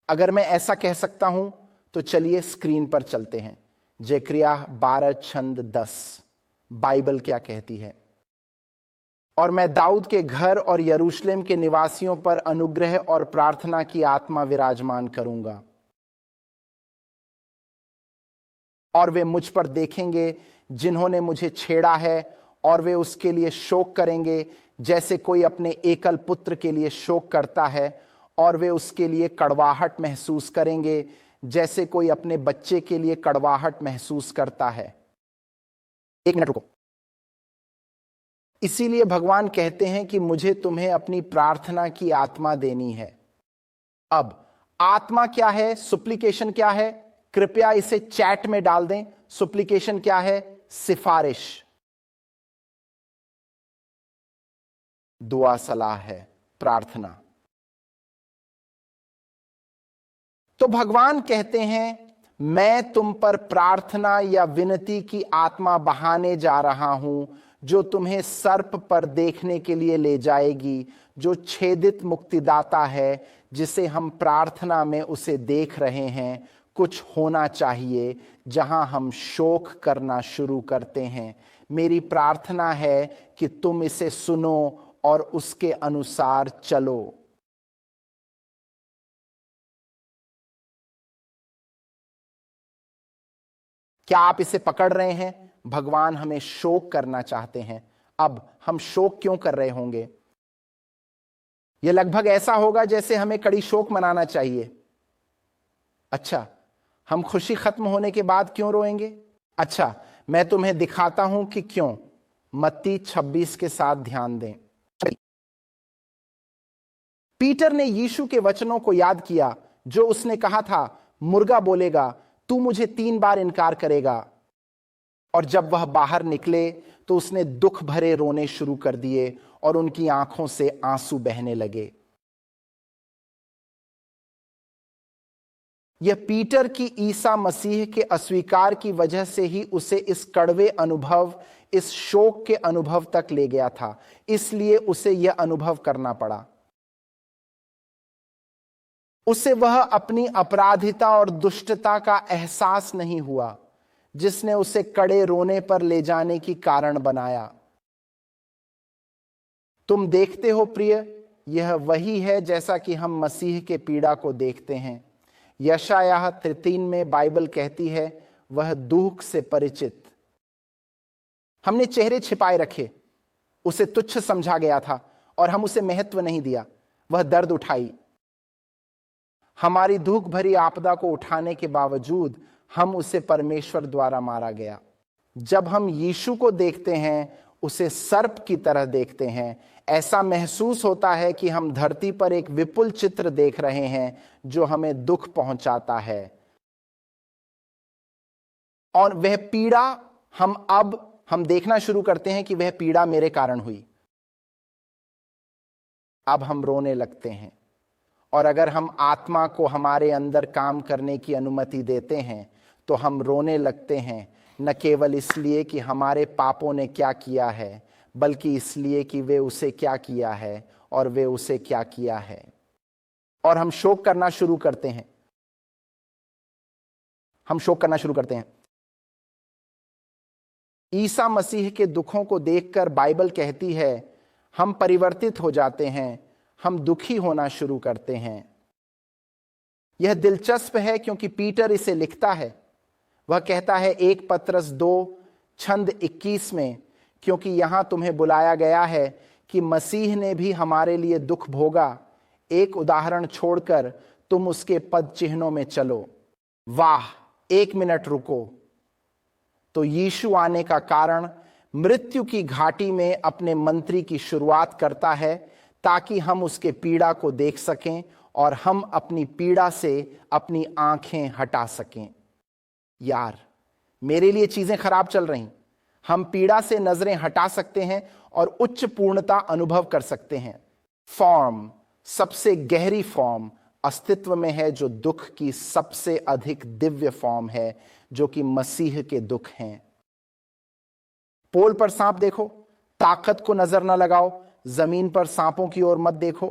अगर मैं ऐसा कह सकता हूं तो चलिए स्क्रीन पर चलते हैं। जकरिया 12:10 बाइबल क्या कहती है? और मैं दाऊद के घर और यरूशलेम के निवासियों पर अनुग्रह और प्रार्थना की आत्मा विराजमान करूंगा, और वे मुझ पर देखेंगे जिन्होंने मुझे छेड़ा है, और वे उसके लिए शोक करेंगे जैसे कोई अपने एकल पुत्र के लिए शोक करता है, और वे उसके लिए कड़वाहट महसूस करेंगे जैसे कोई अपने बच्चे के लिए कड़वाहट महसूस करता है। एक मिनट रुको। इसीलिए भगवान कहते हैं कि मुझे तुम्हें अपनी प्रार्थना की आत्मा देनी है। अब आत्मा क्या है? सुप्लिकेशन क्या है? कृपया इसे चैट में डाल दें। सुप्लिकेशन क्या है? सिफारिश, दुआ, सलाह है, प्रार्थना। तो भगवान कहते हैं, मैं तुम पर प्रार्थना या विनती की आत्मा बहाने जा रहा हूं, जो तुम्हें सर्प पर देखने के लिए ले जाएगी, जो छेदित मुक्तिदाता है, जिसे हम प्रार्थना में उसे देख रहे हैं। कुछ होना चाहिए जहां हम शोक करना शुरू करते हैं। मेरी प्रार्थना है कि तुम इसे सुनो और उसके अनुसार चलो। क्या आप इसे पकड़ रहे हैं? भगवान हमें शोक करना चाहते हैं। अब हम शोक क्यों कर रहे होंगे? यह लगभग ऐसा होगा जैसे हमें कड़ी शोक मनाना चाहिए। अच्छा, हम खुशी खत्म होने के बाद क्यों रोएंगे? अच्छा, मैं तुम्हें दिखाता हूं कि क्यों। मत्ती 26 के साथ ध्यान दें। पीटर ने यीशु के वचनों को याद किया जो उसने कहा था, मुर्गा बोलेगा, तू मुझे 3 बार इनकार करेगा। और जब वह बाहर निकले तो उसने दुख भरे रोने शुरू कर दिए और उनकी आंखों से आंसू बहने लगे। यह पीटर की ईसा मसीह के अस्वीकार की वजह से ही उसे इस कड़वे अनुभव, इस शोक के अनुभव तक ले गया था। इसलिए उसे यह अनुभव करना पड़ा। उसे वह अपनी अपराधिता और दुष्टता का एहसास नहीं हुआ, जिसने उसे कड़े रोने पर ले जाने की कारण बनाया। तुम देखते हो प्रिय, यह वही है जैसा कि हम मसीह के पीड़ा को देखते हैं। यशायाह 3 में बाइबल कहती है, वह दुख से परिचित। हमने चेहरे छिपाए रखे, उसे तुच्छ समझा गया था और हम उसे महत्व नहीं दिया। वह दर्द उठाई। हमारी दुख भरी आपदा को उठाने के बावजूद हम उसे परमेश्वर द्वारा मारा गया। जब हम यीशु को देखते हैं, उसे सर्प की तरह देखते हैं। ऐसा महसूस होता है कि हम धरती पर एक विपुल चित्र देख रहे हैं जो हमें दुख पहुंचाता है। और वह पीड़ा हम देखना शुरू करते हैं कि वह पीड़ा मेरे कारण हुई। अब हम रोने लगते हैं। और अगर हम आत्मा को हमारे अंदर काम करने की अनुमति देते हैं तो हम रोने लगते हैं, न केवल इसलिए कि हमारे पापों ने क्या किया है, बल्कि इसलिए कि वे उसे क्या किया है और वे उसे क्या किया है। और हम शोक करना शुरू करते हैं। हम शोक करना शुरू करते हैं। ईसा मसीह के दुखों को देखकर बाइबल कहती है हम परिवर्तित हो जाते हैं, हम दुखी होना शुरू करते हैं। यह दिलचस्प है क्योंकि पीटर इसे लिखता है। वह कहता है 1 पतरस 2:21 में, क्योंकि यहां तुम्हें बुलाया गया है कि मसीह ने भी हमारे लिए दुख भोगा, एक उदाहरण छोड़कर तुम उसके पद चिन्हों में चलो। वाह, 1 मिनट रुको। तो यीशु आने का कारण मृत्यु की घाटी में अपने मंत्री की शुरुआत करता है ताकि हम उसके पीड़ा को देख सकें और हम अपनी पीड़ा से अपनी आंखें हटा सकें। यार, मेरे लिए चीजें खराब चल रही, हम पीड़ा से नजरें हटा सकते हैं और उच्च पूर्णता अनुभव कर सकते हैं। फॉर्म, सबसे गहरी फॉर्म अस्तित्व में है जो दुख की सबसे अधिक दिव्य फॉर्म है, जो कि मसीह के दुख हैं। पोल पर सांप देखो, ताकत को नजर न लगाओ, जमीन पर सांपों की ओर मत देखो।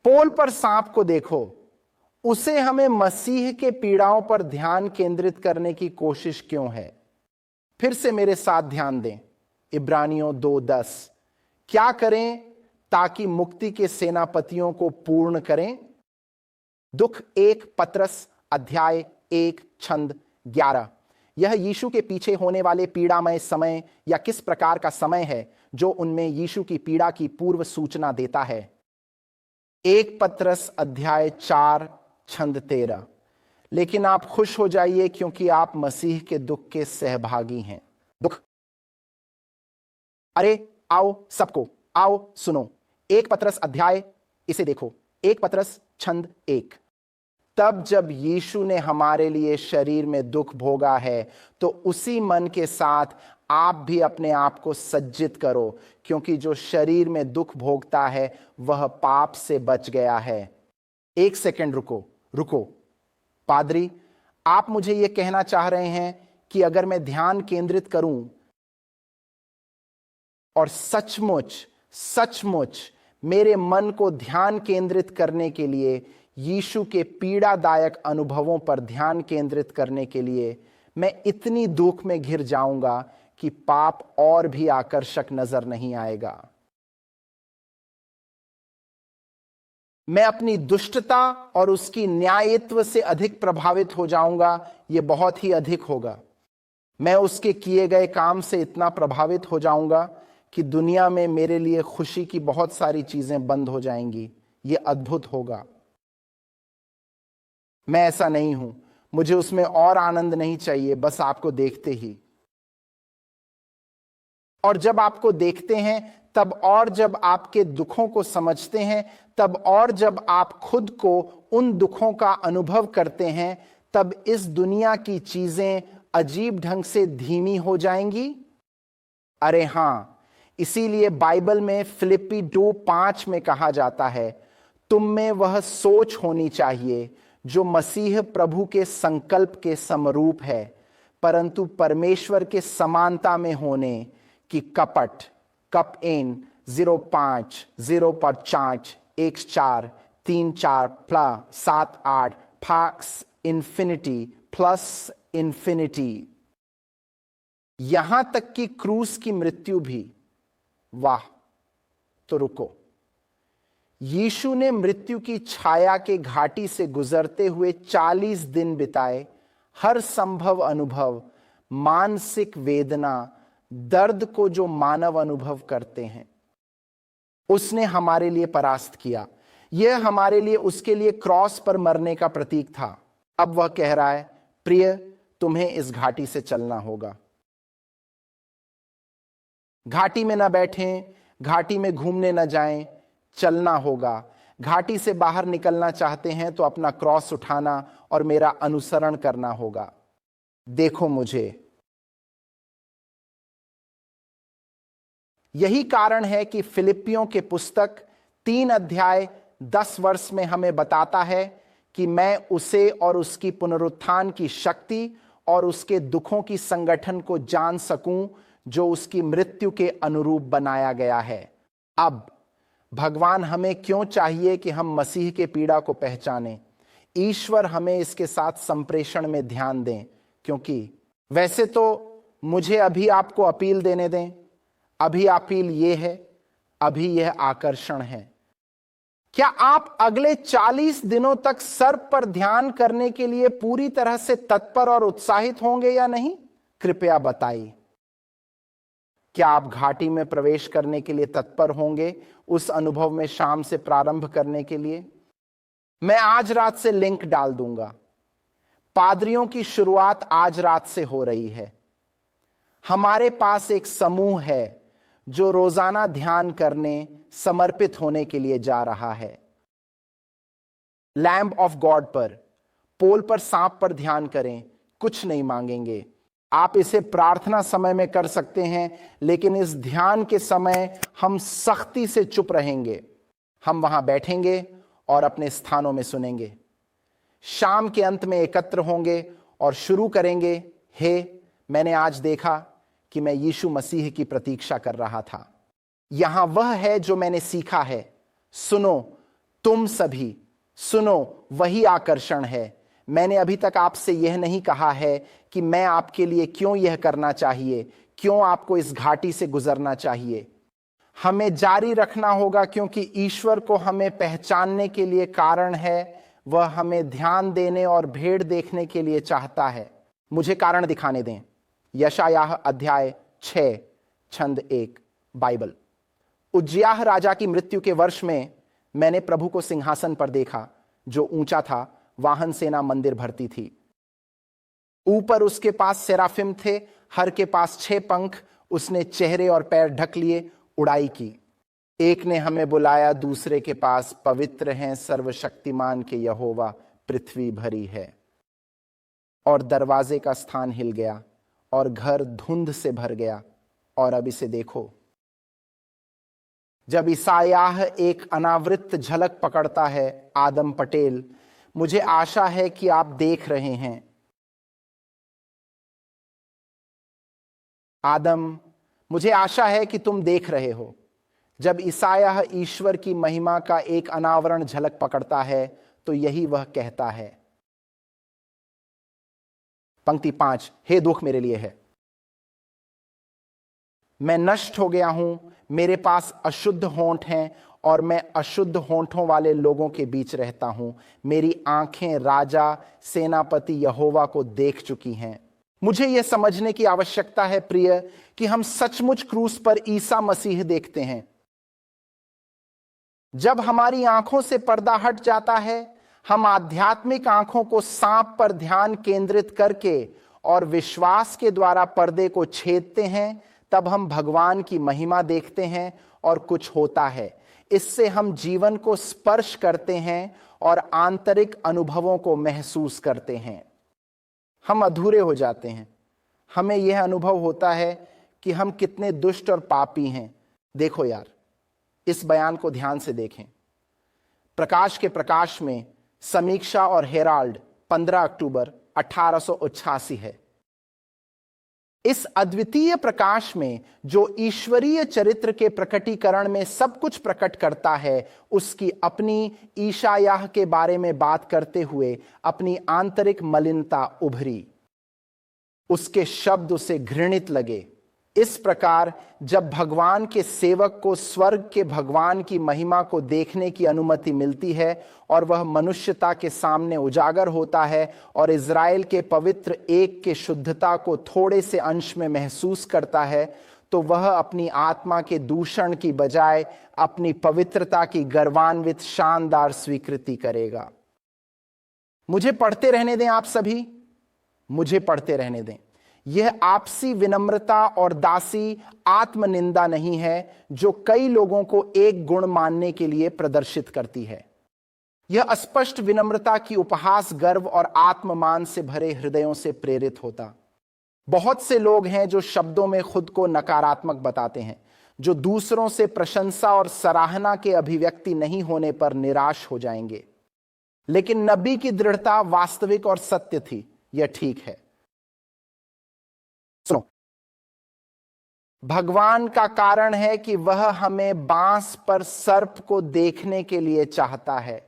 पोल पर सांप को देखो, उसे हमें मसीह के पीड़ाओं पर ध्यान केंद्रित करने की कोशिश क्यों है? फिर से मेरे साथ ध्यान दें। इब्रानियों 2:10, क्या करें ताकि मुक्ति के सेनापतियों को पूर्ण करें? दुख 1 पतरस अध्याय 1:11। यह यीशु के पीछे होने वाले पीड़ामय समय या किस प्रकार का समय है जो उनमें यीशु की पीड़ा की पूर्व सूचना देता है। 1 पतरस अध्याय 4:13। लेकिन आप खुश हो जाइए क्योंकि आप मसीह के दुख के सहभागी हैं। दुख, अरे आओ सबको, आओ सुनो। 1 पतरस अध्याय, इसे देखो, 1 पतरस 1। तब जब यीशु ने हमारे लिए शरीर में दुख भोगा है तो उसी मन के साथ आप भी अपने आप को सज्जित करो, क्योंकि जो शरीर में दुख भोगता है वह पाप से बच गया है। 1 सेकंड रुको। पादरी, आप मुझे यह कहना चाह रहे हैं कि अगर मैं ध्यान केंद्रित करूं और सचमुच मेरे मन को ध्यान केंद्रित करने के लिए, यीशु के पीड़ादायक अनुभवों पर ध्यान केंद्रित करने के लिए मैं इतनी दुख में घिर जाऊंगा कि पाप और भी आकर्षक नजर नहीं आएगा। मैं अपनी दुष्टता और उसकी न्यायित्व से अधिक प्रभावित हो जाऊंगा। यह बहुत ही अधिक होगा। मैं उसके किए गए काम से इतना प्रभावित हो जाऊंगा कि दुनिया में मेरे लिए खुशी की बहुत सारी चीजें बंद हो जाएंगी। यह अद्भुत होगा। मैं ऐसा नहीं हूं, मुझे उसमें और आनंद नहीं चाहिए, बस आपको देखते ही। और जब आपको देखते हैं तब, और जब आपके दुखों को समझते हैं तब, और जब आप खुद को उन दुखों का अनुभव करते हैं तब इस दुनिया की चीजें अजीब ढंग से धीमी हो जाएंगी। अरे हां, इसीलिए बाइबल में फिलिप्पी 2:5 में कहा जाता है, तुम में वह सोच होनी चाहिए जो मसीह प्रभु के संकल्प के समरूप है, परंतु परमेश्वर के समानता में होने की कपट, कप एन 0:5, 0:5, 1:4, 3:4, प्लस 7:8, फाक्स इन्फिनिटी प्लस इन्फिनिटी, यहां तक कि क्रूस की मृत्यु भी। वाह, तो रुको। यीशु ने मृत्यु की छाया के घाटी से गुजरते हुए 40 दिन बिताए। हर संभव अनुभव, मानसिक वेदना, दर्द को जो मानव अनुभव करते हैं, उसने हमारे लिए परास्त किया। यह हमारे लिए, उसके लिए क्रॉस पर मरने का प्रतीक था। अब वह कह रहा है, प्रिय, तुम्हें इस घाटी से चलना होगा। घाटी में न बैठें, घाटी में घूमने न जाएं, चलना होगा। घाटी से बाहर निकलना चाहते हैं तो अपना क्रॉस उठाना और मेरा अनुसरण करना होगा। देखो मुझे। यही कारण है कि फिलिपियों के पुस्तक 3 अध्याय 10 वर्ष में हमें बताता है कि मैं उसे और उसकी पुनरुत्थान की शक्ति और उसके दुखों की संगठन को जान सकूं जो उसकी मृत्यु के अनुरूप बनाया गया है। अब भगवान हमें क्यों चाहिए कि हम मसीह के पीड़ा को पहचानें? ईश्वर हमें इसके साथ संप्रेषण में ध्यान दें, क्योंकि वैसे तो मुझे अभी आपको अपील देने दें। अभी अपील यह है, अभी यह आकर्षण है। क्या आप अगले 40 दिनों तक सर्प पर ध्यान करने के लिए पूरी तरह से तत्पर और उत्साहित होंगे या नहीं? कृपया बताइए। क्या आप घाटी में प्रवेश करने के लिए तत्पर होंगे, उस अनुभव में शाम से प्रारंभ करने के लिए? मैं आज रात से लिंक डाल दूंगा। पादरियों की शुरुआत आज रात से हो रही है। हमारे पास एक समूह है जो रोजाना ध्यान करने, समर्पित होने के लिए जा रहा है। लैम्ब ऑफ गॉड पर, पोल पर सांप पर ध्यान करें, कुछ नहीं मांगेंगे। आप इसे प्रार्थना समय में कर सकते हैं, लेकिन इस ध्यान के समय हम सख्ती से चुप रहेंगे। हम वहां बैठेंगे और अपने स्थानों में सुनेंगे। शाम के अंत में एकत्र होंगे और शुरू करेंगे, हे, मैंने आज देखा कि मैं यीशु मसीह की प्रतीक्षा कर रहा था। यहां वह है जो मैंने सीखा है। सुनो, तुम सभी सुनो, वही आकर्षण है। मैंने अभी तक आपसे यह नहीं कहा है कि मैं आपके लिए क्यों यह करना चाहिए, क्यों आपको इस घाटी से गुजरना चाहिए। हमें जारी रखना होगा, क्योंकि ईश्वर को हमें पहचानने के लिए कारण है। वह हमें ध्यान देने और भेड़ देखने के लिए चाहता है। मुझे कारण दिखाने दें। यशायाह अध्याय 6 छंद 1 बाइबल। उज्जियाह राजा की मृत्यु के वर्ष में मैंने प्रभु को सिंहासन पर देखा, जो ऊंचा था, वाहन सेना मंदिर भरती थी। ऊपर उसके पास सेराफिम थे, हर के पास 6 पंख। उसने चेहरे और पैर ढक लिए उड़ाई की। एक ने हमें बुलाया दूसरे के पास, पवित्र हैं सर्वशक्तिमान के यहोवा, पृथ्वी भरी है। और दरवाजे का स्थान हिल गया और घर धुंध से भर गया। और अब इसे देखो। जब ईसायाह एक अनावृत झलक पकड़ता है, आदम पटेल, मुझे आशा है कि आप देख रहे हैं। आदम, मुझे आशा है कि तुम देख रहे हो। जब ईसायाह ईश्वर की महिमा का एक अनावरण झलक पकड़ता है, तो यही वह कहता है। पंक्ति 5, हे दुख मेरे लिए है। मैं नष्ट हो गया हूं, मेरे पास अशुद्ध होंठ हैं और मैं अशुद्ध होंठों वाले लोगों के बीच रहता हूं। मेरी आंखें राजा सेनापति यहोवा को देख चुकी हैं। मुझे यह समझने की आवश्यकता है प्रिय, कि हम सचमुच क्रूस पर ईसा मसीह देखते हैं। जब हमारी आंखों से पर्दा हट जाता है, हम आध्यात्मिक आंखों को सांप पर ध्यान केंद्रित करके और विश्वास के द्वारा पर्दे को छेदते हैं, तब हम भगवान की महिमा देखते हैं और कुछ होता है। इससे हम जीवन को स्पर्श करते हैं और आंतरिक अनुभवों को महसूस करते हैं। हम अधूरे हो जाते हैं। हमें यह अनुभव होता है कि हम कितने दुष्ट और पापी हैं। देखो यार, इस बयान को ध्यान से देखें। प्रकाश के प्रकाश में समीक्षा और हेराल्ड 15 अक्टूबर 1888 है। इस अद्वितीय प्रकाश में जो ईश्वरीय चरित्र के प्रकटीकरण में सब कुछ प्रकट करता है, उसकी अपनी ईशायाह के बारे में बात करते हुए अपनी आंतरिक मलिनता उभरी। उसके शब्द उसे घृणित लगे। इस प्रकार जब भगवान के सेवक को स्वर्ग के भगवान की महिमा को देखने की अनुमति मिलती है और वह मनुष्यता के सामने उजागर होता है और इज़राइल के पवित्र एक के शुद्धता को थोड़े से अंश में महसूस करता है, तो वह अपनी आत्मा के दूषण की बजाय अपनी पवित्रता की गर्वान्वित शानदार स्वीकृति करेगा। मुझे पढ़ते रहने दें आप सभी, मुझे पढ़ते रहने दें। यह आपसी विनम्रता और दासी आत्मनिंदा नहीं है जो कई लोगों को एक गुण मानने के लिए प्रदर्शित करती है। यह स्पष्ट विनम्रता की उपहास गर्व और आत्ममान से भरे हृदयों से प्रेरित होता। बहुत से लोग हैं जो शब्दों में खुद को नकारात्मक बताते हैं, जो दूसरों से प्रशंसा और सराहना के अभिव्यक्ति नहीं होने पर निराश हो जाएंगे। लेकिन नबी की दृढ़ता वास्तविक और सत्य थी। यह ठीक है। सुनो, भगवान का कारण है कि वह हमें बांस पर सर्प को देखने के लिए चाहता है।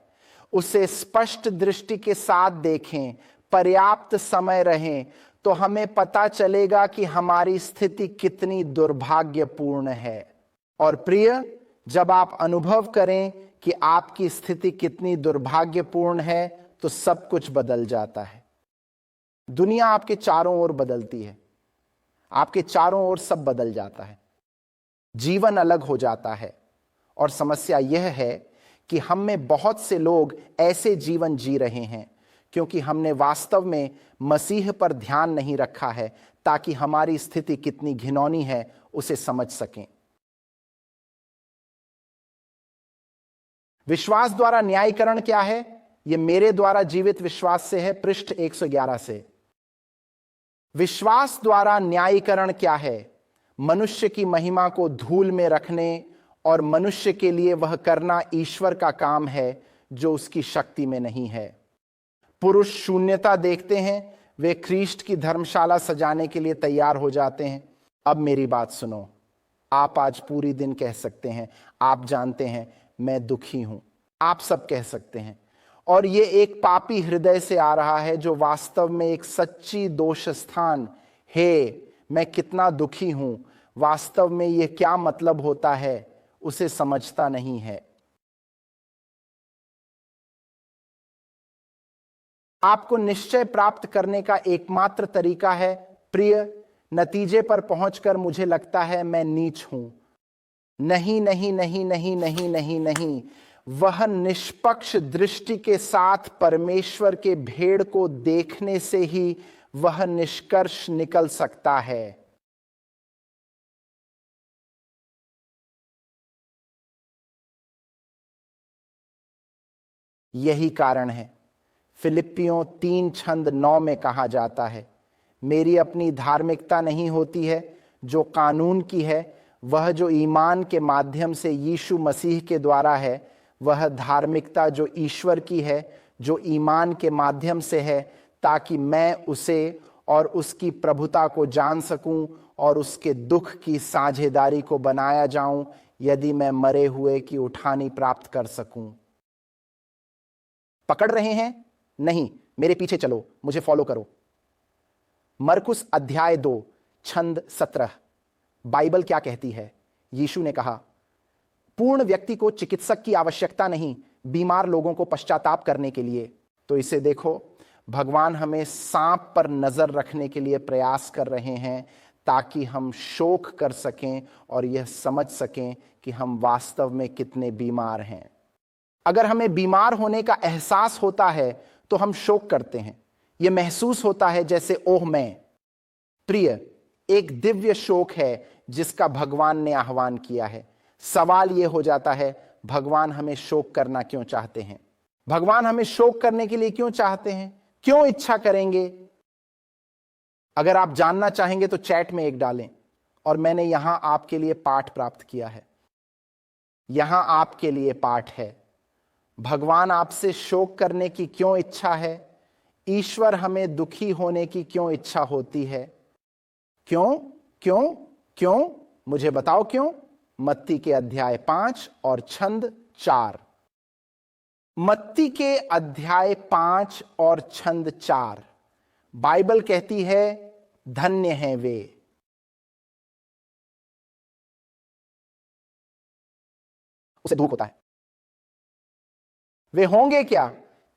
उसे स्पष्ट दृष्टि के साथ देखें, पर्याप्त समय रहें, तो हमें पता चलेगा कि हमारी स्थिति कितनी दुर्भाग्यपूर्ण है। और प्रिय, जब आप अनुभव करें कि आपकी स्थिति कितनी दुर्भाग्यपूर्ण है, तो सब कुछ बदल जाता है। दुनिया आपके चारों ओर बदलती है, आपके चारों ओर सब बदल जाता है, जीवन अलग हो जाता है। और समस्या यह है कि हम में बहुत से लोग ऐसे जीवन जी रहे हैं क्योंकि हमने वास्तव में मसीह पर ध्यान नहीं रखा है, ताकि हमारी स्थिति कितनी घिनौनी है उसे समझ सकें। विश्वास द्वारा न्यायीकरण क्या है? यह मेरे द्वारा जीवित विश्वास से है, पृष्ठ 111 से। विश्वास द्वारा न्यायीकरण क्या है? मनुष्य की महिमा को धूल में रखने और मनुष्य के लिए वह करना ईश्वर का काम है जो उसकी शक्ति में नहीं है। पुरुष शून्यता देखते हैं, वे ख्रीष्ट की धर्मशाला सजाने के लिए तैयार हो जाते हैं। अब मेरी बात सुनो, आप आज पूरी दिन कह सकते हैं, आप जानते हैं मैं दुखी हूं। आप सब कह सकते हैं, और ये एक पापी हृदय से आ रहा है जो वास्तव में एक सच्ची दोष स्थान है। मैं कितना दुखी हूं, वास्तव में ये क्या मतलब होता है उसे समझता नहीं है। आपको निश्चय प्राप्त करने का एकमात्र तरीका है, प्रिय, नतीजे पर पहुंचकर मुझे लगता है मैं नीच हूं। नहीं नहीं नहीं नहीं नहीं नहीं नहीं, वह निष्पक्ष दृष्टि के साथ परमेश्वर के भेड़ को देखने से ही वह निष्कर्ष निकल सकता है। यही कारण है फिलिप्पियों 3:9 में कहा जाता है, मेरी अपनी धार्मिकता नहीं होती है जो कानून की है, वह जो ईमान के माध्यम से यीशु मसीह के द्वारा है, वह धार्मिकता जो ईश्वर की है, जो ईमान के माध्यम से है, ताकि मैं उसे और उसकी प्रभुता को जान सकूं और उसके दुख की साझेदारी को बनाया जाऊं, यदि मैं मरे हुए की उठानी प्राप्त कर सकूं। पकड़ रहे हैं? नहीं, मेरे पीछे चलो, मुझे फॉलो करो। मरकुस अध्याय 2 छंद 17। बाइबल क्या कहती है? यीशु ने कहा, पूर्ण व्यक्ति को चिकित्सक की आवश्यकता नहीं, बीमार लोगों को पश्चाताप करने के लिए। तो इसे देखो, भगवान हमें सांप पर नजर रखने के लिए प्रयास कर रहे हैं, ताकि हम शोक कर सकें और यह समझ सकें कि हम वास्तव में कितने बीमार हैं। अगर हमें बीमार होने का एहसास होता है तो हम शोक करते हैं। यह महसूस होता है जैसे ओह मैं। प्रिय, एक दिव्य शोक है जिसका भगवान ने आह्वान किया है। सवाल यह हो जाता है, भगवान हमें शोक करना क्यों चाहते हैं? भगवान हमें शोक करने के लिए क्यों चाहते हैं? क्यों इच्छा करेंगे? अगर आप जानना चाहेंगे तो चैट में एक डालें, और मैंने यहां आपके लिए पाठ प्राप्त किया है। यहां आपके लिए पाठ है, भगवान आपसे शोक करने की क्यों इच्छा है? ईश्वर हमें दुखी होने की क्यों इच्छा होती है? क्यों क्यों क्यों? मुझे बताओ क्यों। मत्ती के अध्याय 5 और छंद 4। मत्ती के अध्याय 5 और छंद 4, बाइबल कहती है, धन्य हैं वे। उसे दुख होता है। वे होंगे क्या?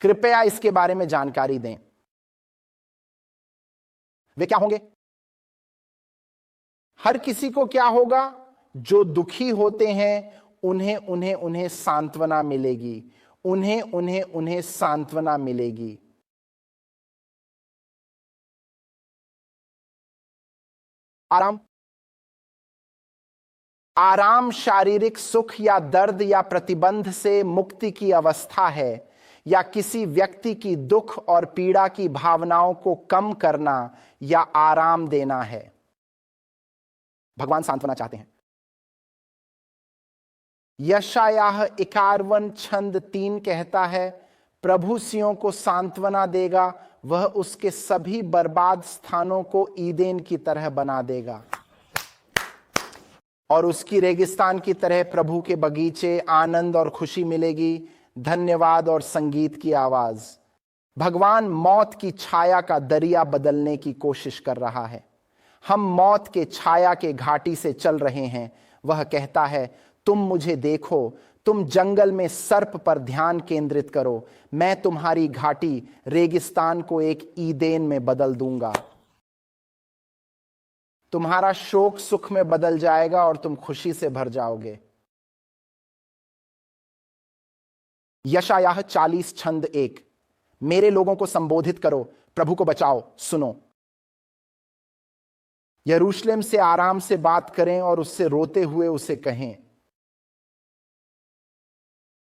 कृपया इसके बारे में जानकारी दें। वे क्या होंगे? हर किसी को क्या होगा? जो दुखी होते हैं उन्हें उन्हें उन्हें सांत्वना मिलेगी। उन्हें उन्हें उन्हें सांत्वना मिलेगी। आराम, आराम शारीरिक सुख या दर्द या प्रतिबंध से मुक्ति की अवस्था है, या किसी व्यक्ति की दुख और पीड़ा की भावनाओं को कम करना या आराम देना है। भगवान सांत्वना चाहते हैं। यशायाह 51:3 कहता है, प्रभु सियों को सांत्वना देगा, वह उसके सभी बर्बाद स्थानों को ईदेन की तरह बना देगा और उसकी रेगिस्तान की तरह प्रभु के बगीचे, आनंद और खुशी मिलेगी, धन्यवाद और संगीत की आवाज। भगवान मौत की छाया का दरिया बदलने की कोशिश कर रहा है। हम मौत के छाया के घाटी से चल रहे हैं। वह कहता है, तुम मुझे देखो, तुम जंगल में सर्प पर ध्यान केंद्रित करो, मैं तुम्हारी घाटी रेगिस्तान को एक ईदेन में बदल दूंगा। तुम्हारा शोक सुख में बदल जाएगा और तुम खुशी से भर जाओगे। यशायाह 40:1, मेरे लोगों को संबोधित करो, प्रभु को बचाओ, सुनो। यरूशलेम से आराम से बात करें और उससे रोते हुए उसे कहें,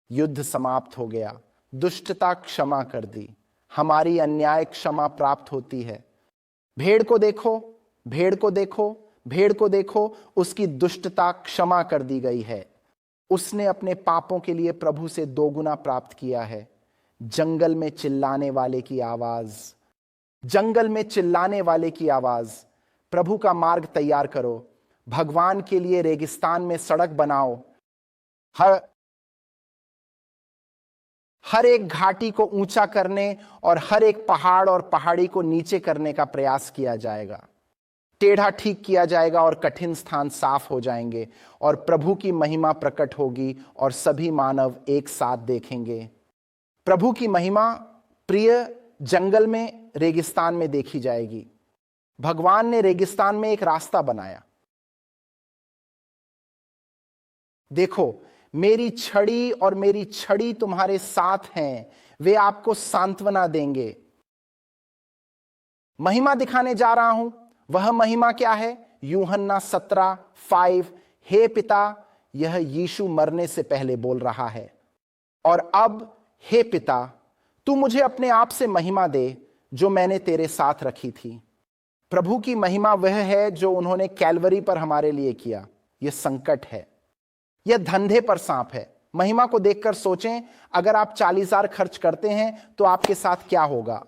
युद्ध समाप्त हो गया, दुष्टता क्षमा कर दी, हमारी अन्याय क्षमा प्राप्त होती है। भेड़ को देखो, भेड़ को देखो, भेड़ को देखो, उसकी दुष्टता क्षमा कर दी गई है। उसने अपने पापों के लिए प्रभु से 2 गुना प्राप्त किया है। जंगल में चिल्लाने वाले की आवाज, जंगल में चिल्लाने वाले की आवाज, प्रभु का मार्ग तैयार करो, भगवान के लिए रेगिस्तान में सड़क बनाओ। हर एक घाटी को ऊंचा करने और हर एक पहाड़ और पहाड़ी को नीचे करने का प्रयास किया जाएगा। टेढ़ा ठीक किया जाएगा और कठिन स्थान साफ हो जाएंगे और प्रभु की महिमा प्रकट होगी और सभी मानव एक साथ देखेंगे। प्रभु की महिमा प्रिय जंगल में, रेगिस्तान में देखी जाएगी। भगवान ने रेगिस्तान में एक रास्ता बनाया। देखो, मेरी छड़ी और मेरी छड़ी तुम्हारे साथ हैं, वे आपको सांत्वना देंगे। महिमा दिखाने जा रहा हूं। वह महिमा क्या है? यूहन्ना 17:5, हे पिता, यह यीशु मरने से पहले बोल रहा है, और अब हे पिता, तू मुझे अपने आप से महिमा दे जो मैंने तेरे साथ रखी थी। प्रभु की महिमा वह है जो उन्होंने कैलवरी पर हमारे लिए किया। यह संकट है, यह धंधे पर सांप है। महिमा को देखकर सोचें, अगर आप 40,000 खर्च करते हैं तो आपके साथ क्या होगा।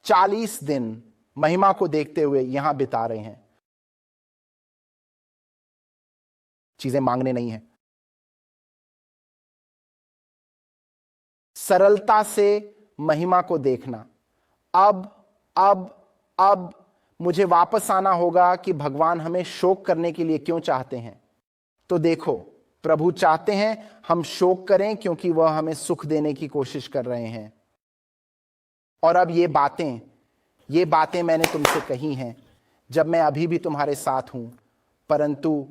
40 दिन महिमा को देखते हुए यहां बिता रहे हैं। चीजें मांगने नहीं है, सरलता से महिमा को देखना। अब मुझे वापस आना होगा कि भगवान हमें शोक करने के लिए क्यों चाहते हैं। तो देखो, प्रभु चाहते हैं हम शोक करें क्योंकि वह हमें सुख देने की कोशिश कर रहे हैं। और अब ये बातें मैंने तुमसे कही हैं जब मैं अभी भी तुम्हारे साथ हूं, परंतु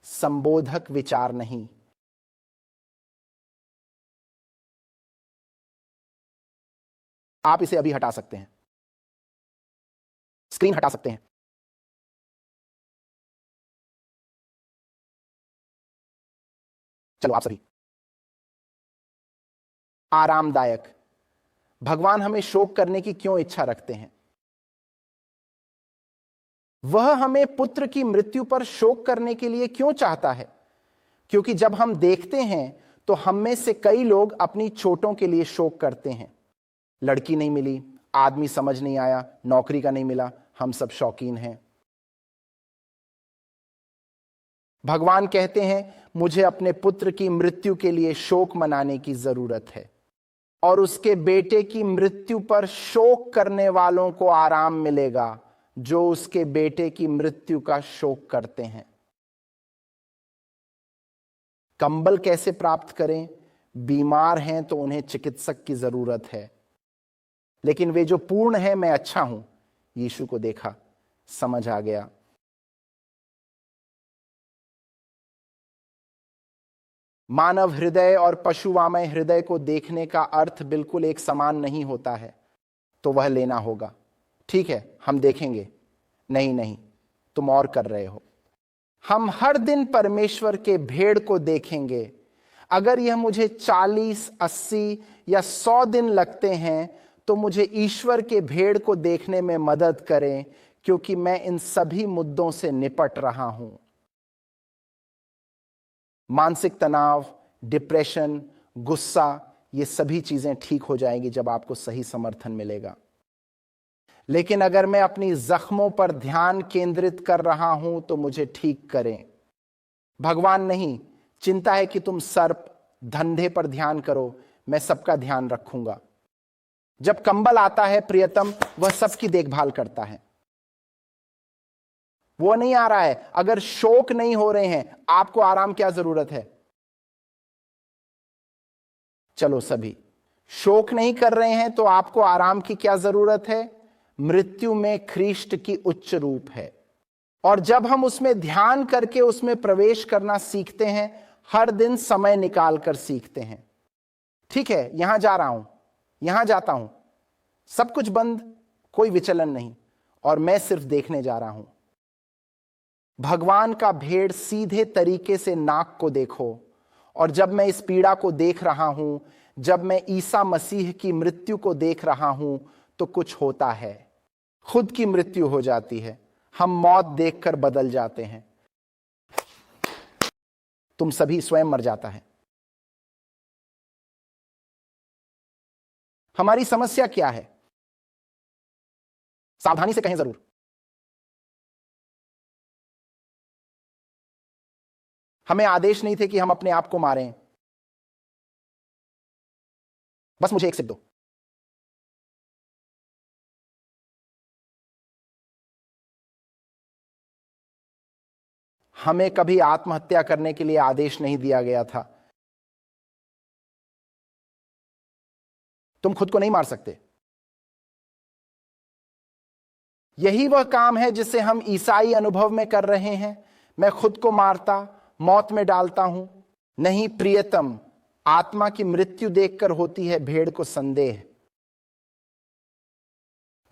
संबोधक विचार नहीं। आप इसे अभी हटा सकते हैं, स्क्रीन हटा सकते हैं। चलो आप सभी। आरामदायक। भगवान हमें शोक करने की क्यों इच्छा रखते हैं? वह हमें पुत्र की मृत्यु पर शोक करने के लिए क्यों चाहता है? क्योंकि जब हम देखते हैं तो हम में से कई लोग अपनी चोटों के लिए शोक करते हैं। लड़की नहीं मिली, आदमी समझ नहीं आया, नौकरी का नहीं मिला, हम सब शौकीन हैं। भगवान कहते हैं, मुझे अपने पुत्र की मृत्यु के लिए शोक मनाने की जरूरत है, और उसके बेटे की मृत्यु पर शोक करने वालों को आराम मिलेगा जो उसके बेटे की मृत्यु का शोक करते हैं। कंबल कैसे प्राप्त करें? बीमार हैं तो उन्हें चिकित्सक की जरूरत है, लेकिन वे जो पूर्ण हैं, मैं अच्छा हूं, यीशु को देखा, समझ आ गया। मानव हृदय और पशुवामय हृदय को देखने का अर्थ बिल्कुल एक समान नहीं होता है, तो वह लेना होगा। ठीक है, हम देखेंगे। नहीं, तुम और कर रहे हो। हम हर दिन परमेश्वर के भेड़ को देखेंगे। अगर यह मुझे 40, 80 या 100 दिन लगते हैं तो मुझे ईश्वर के भेड़ को देखने में मदद करें, क्योंकि मैं इन सभी मुद्दों से निपट रहा हूं। मानसिक तनाव, डिप्रेशन, गुस्सा, ये सभी चीजें ठीक हो जाएंगी जब आपको सही समर्थन मिलेगा। लेकिन अगर मैं अपनी जख्मों पर ध्यान केंद्रित कर रहा हूं तो मुझे ठीक करें। भगवान नहीं, चिंता है कि तुम सर्प, धंधे पर ध्यान करो, मैं सबका ध्यान रखूंगा। जब कंबल आता है प्रियतम, वह सबकी देखभाल करता है। वो नहीं आ रहा है। अगर शोक नहीं हो रहे हैं, आपको आराम क्या जरूरत है? चलो सभी, शोक नहीं कर रहे हैं तो आपको आराम की क्या जरूरत है? मृत्यु में ख्रीष्ट की उच्च रूप है, और जब हम उसमें ध्यान करके उसमें प्रवेश करना सीखते हैं, हर दिन समय निकाल कर सीखते हैं। ठीक है, यहां जा रहा हूं, यहां जाता हूं, सब कुछ बंद, कोई विचलन नहीं, और मैं सिर्फ देखने जा रहा हूं। भगवान का भेड़ सीधे तरीके से नाक को देखो, और जब मैं इस पीड़ा को देख रहा हूं, जब मैं ईसा मसीह की मृत्यु को देख रहा हूं, तो कुछ होता है। खुद की मृत्यु हो जाती है, हम मौत देखकर बदल जाते हैं। तुम सभी स्वयं मर जाता है। हमारी समस्या क्या है? सावधानी से कहें जरूर। हमें आदेश नहीं थे कि हम अपने आप को मारें। बस मुझे एक सिप दो। हमें कभी आत्महत्या करने के लिए आदेश नहीं दिया गया था। तुम खुद को नहीं मार सकते। यही वह काम है जिसे हम ईसाई अनुभव में कर रहे हैं। मैं खुद को मारता, मौत में डालता हूं। नहीं प्रियतम, आत्मा की मृत्यु देखकर होती है भेड़ को संदेह।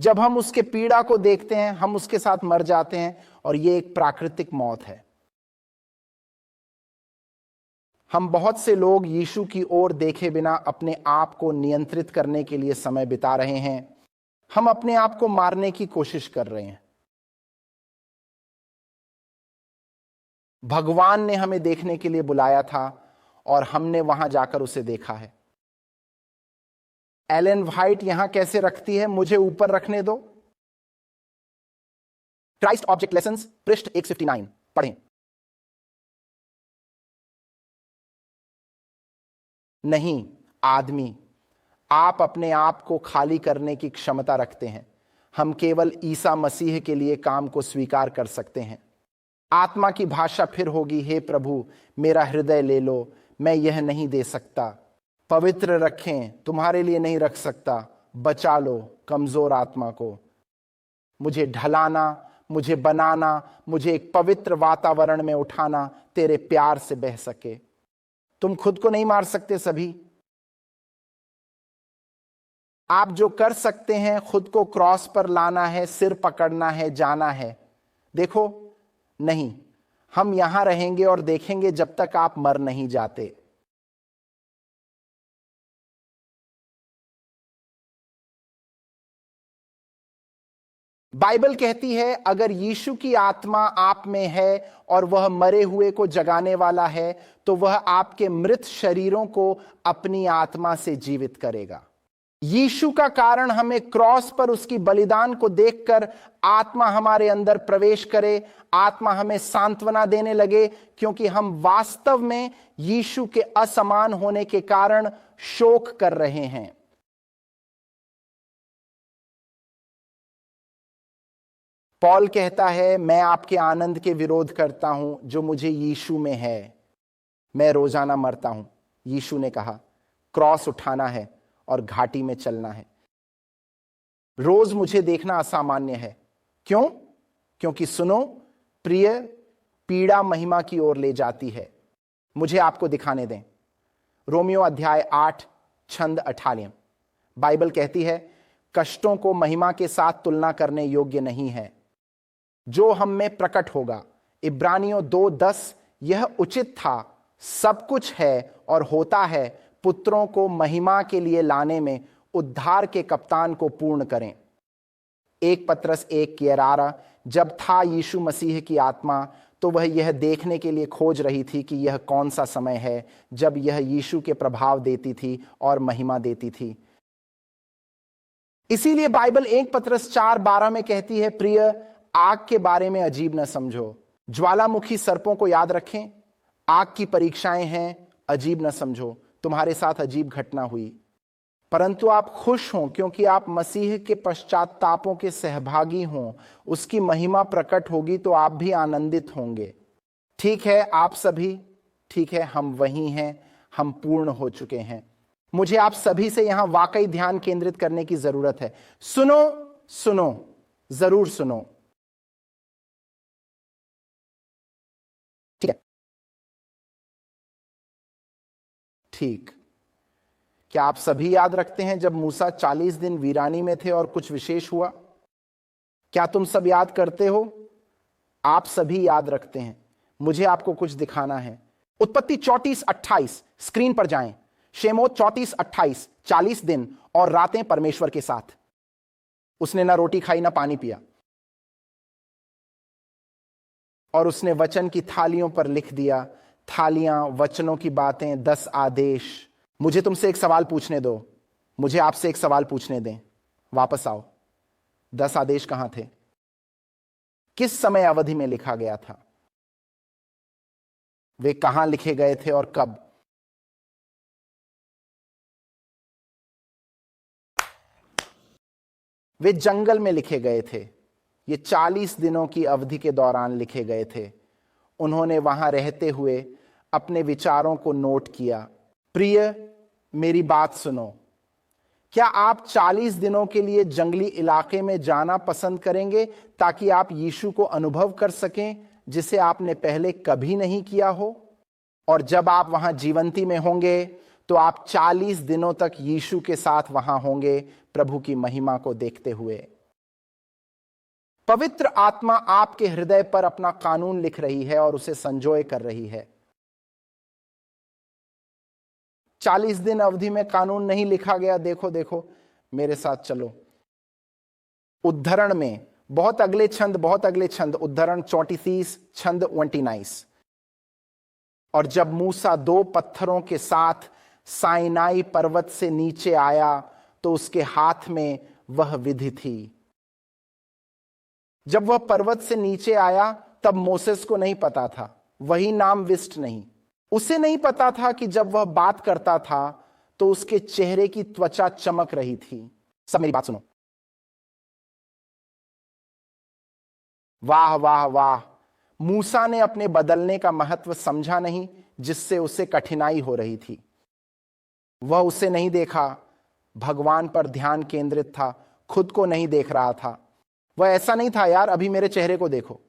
जब हम उसके पीड़ा को देखते हैं, हम उसके साथ मर जाते हैं, और यह एक प्राकृतिक मौत है। हम बहुत से लोग यीशु की ओर देखे बिना अपने आप को नियंत्रित करने के लिए समय बिता रहे हैं। हम अपने आप को मारने की कोशिश कर रहे हैं। भगवान ने हमें देखने के लिए बुलाया था, और हमने वहां जाकर उसे देखा है। एलेन व्हाइट यहां कैसे रखती है, मुझे ऊपर रखने दो। क्राइस्ट ऑब्जेक्ट लेसन्स, पृष्ठ 159 पढ़ें। नहीं आदमी, आप अपने आप को खाली करने की क्षमता रखते हैं। हम केवल ईसा मसीह के लिए काम को स्वीकार कर सकते हैं। आत्मा की भाषा फिर होगी, हे प्रभु मेरा हृदय ले लो, मैं यह नहीं दे सकता। पवित्र रखें, तुम्हारे लिए नहीं रख सकता। बचा लो कमजोर आत्मा को। मुझे ढलाना, मुझे बनाना, मुझे एक पवित्र वातावरण में उठाना, तेरे प्यार से बह सके। तुम खुद को नहीं मार सकते सभी। आप जो कर सकते हैं, खुद को क्रॉस पर लाना है, सिर पकड़ना है, जाना है। देखो, नहीं, हम यहां रहेंगे और देखेंगे जब तक आप मर नहीं जाते। बाइबल कहती है, अगर यीशु की आत्मा आप में है और वह मरे हुए को जगाने वाला है, तो वह आपके मृत शरीरों को अपनी आत्मा से जीवित करेगा। यीशु का कारण हमें क्रॉस पर उसकी बलिदान को देखकर आत्मा हमारे अंदर प्रवेश करे, आत्मा हमें सांत्वना देने लगे, क्योंकि हम वास्तव में यीशु के असमान होने के कारण शोक कर रहे हैं। पौल कहता है, मैं आपके आनंद के विरोध करता हूं जो मुझे यीशु में है। मैं रोजाना मरता हूं। यीशु ने कहा, क्रॉस उठाना है और घाटी में चलना है। रोज मुझे देखना असामान्य है। क्यों? क्योंकि सुनो प्रिय, पीड़ा महिमा की ओर ले जाती है। मुझे आपको दिखाने दें। रोमियो अध्याय 8 छंद 48। बाइबल कहती है, कष्टों को महिमा के साथ तुलना करने योग्य नहीं है जो हम में प्रकट होगा। इब्रानियों 2:10, यह उचित था, सब कुछ है और होता है, पुत्रों को महिमा के लिए लाने में उद्धार के कप्तान को पूर्ण करें। 1 पत्रस 1:11, जब था यीशु मसीह की आत्मा, तो वह यह देखने के लिए खोज रही थी कि यह कौन सा समय है जब यह यीशु के प्रभाव देती थी और महिमा देती थी। इसीलिए बाइबल 1 पतरस 4:12 में कहती है, प्रिय, आग के बारे में अजीब न समझो, ज्वालामुखी सर्पों को याद रखें। आग की परीक्षाएं हैं, अजीब न समझो। तुम्हारे साथ अजीब घटना हुई, परंतु आप खुश हों क्योंकि आप मसीह के पश्चातापों के सहभागी हों। उसकी महिमा प्रकट होगी तो आप भी आनंदित होंगे। ठीक है, आप सभी, ठीक है, हम वही हैं, हम पूर्ण हो चुके हैं। मुझे आप सभी से यहां वाकई ध्यान केंद्रित करने की जरूरत है। सुनो, सुनो, जरूर सुनो। ठीक है, ठीक। क्या आप सभी याद रखते हैं जब मूसा 40 दिन वीरानी में थे और कुछ विशेष हुआ? क्या तुम सब याद करते हो? आप सभी याद रखते हैं। मुझे आपको कुछ दिखाना है। उत्पत्ति 34:28, स्क्रीन पर जाएं। शेमोत 34:28, 40 दिन और रातें परमेश्वर के साथ। उसने ना रोटी खाई ना पानी पिया, और उसने वचन की थालियों पर लिख दिया, थालियां, वचनों की बातें, 10 आदेश। मुझे तुमसे एक सवाल पूछने दो, मुझे आपसे एक सवाल पूछने दें। वापस आओ, 10 आदेश कहां थे? किस समय अवधि में लिखा गया था? वे कहां लिखे गए थे और कब? वे जंगल में लिखे गए थे। ये 40 दिनों की अवधि के दौरान लिखे गए थे। उन्होंने वहां रहते हुए अपने विचारों को नोट किया। प्रिय, मेरी बात सुनो। क्या आप 40 दिनों के लिए जंगली इलाके में जाना पसंद करेंगे ताकि आप यीशु को अनुभव कर सकें जिसे आपने पहले कभी नहीं किया हो? और जब आप वहां जीवंती में होंगे तो आप 40 दिनों तक यीशु के साथ वहां होंगे, प्रभु की महिमा को देखते हुए। पवित्र आत्मा आपके हृदय पर अपना कानून लिख रही है और उसे संजोए कर रही है। 40 दिन अवधि में कानून नहीं लिखा गया। देखो देखो, मेरे साथ चलो। उद्धरण में बहुत अगले छंद, उद्धरण 34 छंद 29। और जब मूसा 2 पत्थरों के साथ साइनाई पर्वत से नीचे आया तो उसके हाथ में वह विधि थी। जब वह पर्वत से नीचे आया तब मोसेस को नहीं पता था, वही नाम विस्ट नहीं। उसे नहीं पता था कि जब वह बात करता था तो उसके चेहरे की त्वचा चमक रही थी। सब मेरी बात सुनो। वाह वाह वाह, मूसा ने अपने बदलने का महत्व समझा नहीं, जिससे उसे कठिनाई हो रही थी। वह उसे नहीं देखा, भगवान पर ध्यान केंद्रित था, खुद को नहीं देख रहा था। वह ऐसा नहीं था, यार अभी मेरे चेहरे को देखो।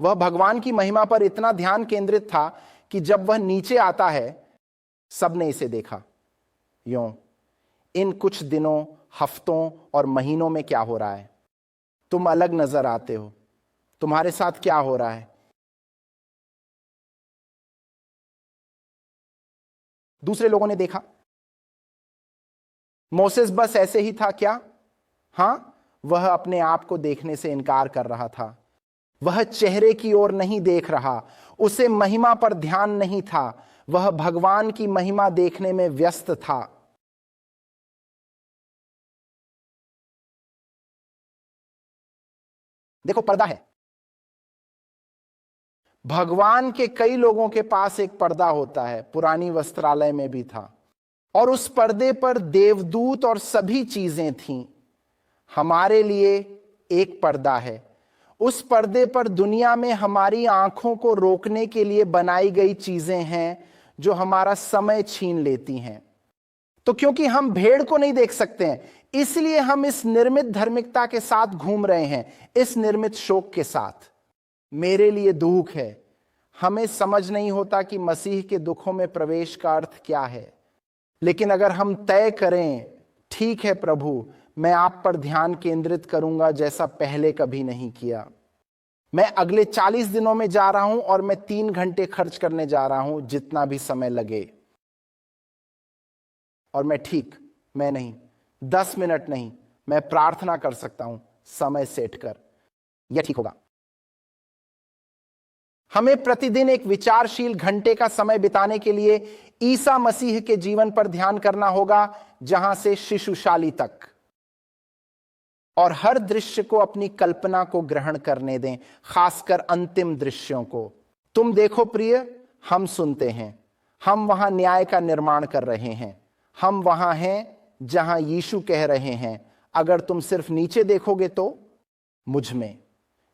वह भगवान की महिमा पर इतना ध्यान केंद्रित था कि जब वह नीचे आता है, सबने इसे देखा। यूं इन कुछ दिनों, हफ्तों और महीनों में क्या हो रहा है? तुम अलग नजर आते हो। तुम्हारे साथ क्या हो रहा है? दूसरे लोगों ने देखा। मोसेस बस ऐसे ही था क्या? हां, वह अपने आप को देखने से इनकार कर रहा था। वह चेहरे की ओर नहीं देख रहा, उसे महिमा पर ध्यान नहीं था, वह भगवान की महिमा देखने में व्यस्त था। देखो, पर्दा है। भगवान के कई लोगों के पास एक पर्दा होता है, पुरानी वस्त्रालय में भी था, और उस पर्दे पर देवदूत और सभी चीजें थीं। हमारे लिए एक पर्दा है। उस पर्दे पर दुनिया में हमारी आंखों को रोकने के लिए बनाई गई चीजें हैं जो हमारा समय छीन लेती हैं। तो क्योंकि हम भेड़ को नहीं देख सकते हैं, इसलिए हम इस निर्मित धार्मिकता के साथ घूम रहे हैं, इस निर्मित शोक के साथ। मेरे लिए दुख है, हमें समझ नहीं होता कि मसीह के दुखों में प्रवेश का अर्थ क्या है। लेकिन अगर हम तय करें, ठीक है प्रभु, मैं आप पर ध्यान केंद्रित करूंगा जैसा पहले कभी नहीं किया। मैं अगले 40 दिनों में जा रहा हूं और मैं 3 घंटे खर्च करने जा रहा हूं, जितना भी समय लगे। और मैं नहीं, 10 मिनट नहीं, मैं प्रार्थना कर सकता हूं समय सेट कर, यह ठीक होगा। हमें प्रतिदिन एक विचारशील घंटे का समय बिताने के लिए ईसा मसीह के जीवन पर ध्यान करना होगा, जहां से शिशुशाली तक, और हर दृश्य को अपनी कल्पना को ग्रहण करने दें, खासकर अंतिम दृश्यों को। तुम देखो प्रिय, हम सुनते हैं। हम वहां न्याय का निर्माण कर रहे हैं। हम वहां हैं जहां यीशु कह रहे हैं, अगर तुम सिर्फ नीचे देखोगे तो मुझ में।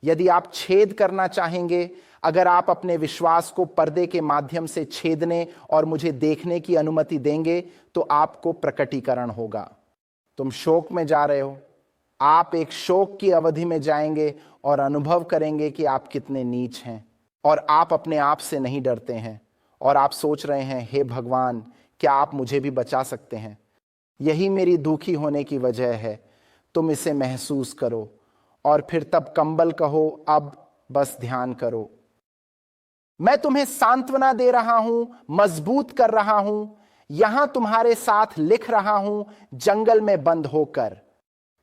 यदि आप छेद करना चाहेंगे, अगर आप अपने विश्वास को पर्दे के माध्यम से छेदने और मुझे देखने की अनुमति देंगे, तो आपको प्रकटीकरण होगा। तुम शोक में जा रहे हो, आप एक शोक की अवधि में जाएंगे और अनुभव करेंगे कि आप कितने नीच हैं, और आप अपने आप से नहीं डरते हैं, और आप सोच रहे हैं, हे भगवान, क्या आप मुझे भी बचा सकते हैं? यही मेरी दुखी होने की वजह है। तुम इसे महसूस करो, और फिर तब कंबल कहो, अब बस ध्यान करो। मैं तुम्हें सांत्वना दे रहा हूं, मजबूत कर रहा हूं, यहां तुम्हारे साथ लिख रहा हूं, जंगल में बंद होकर।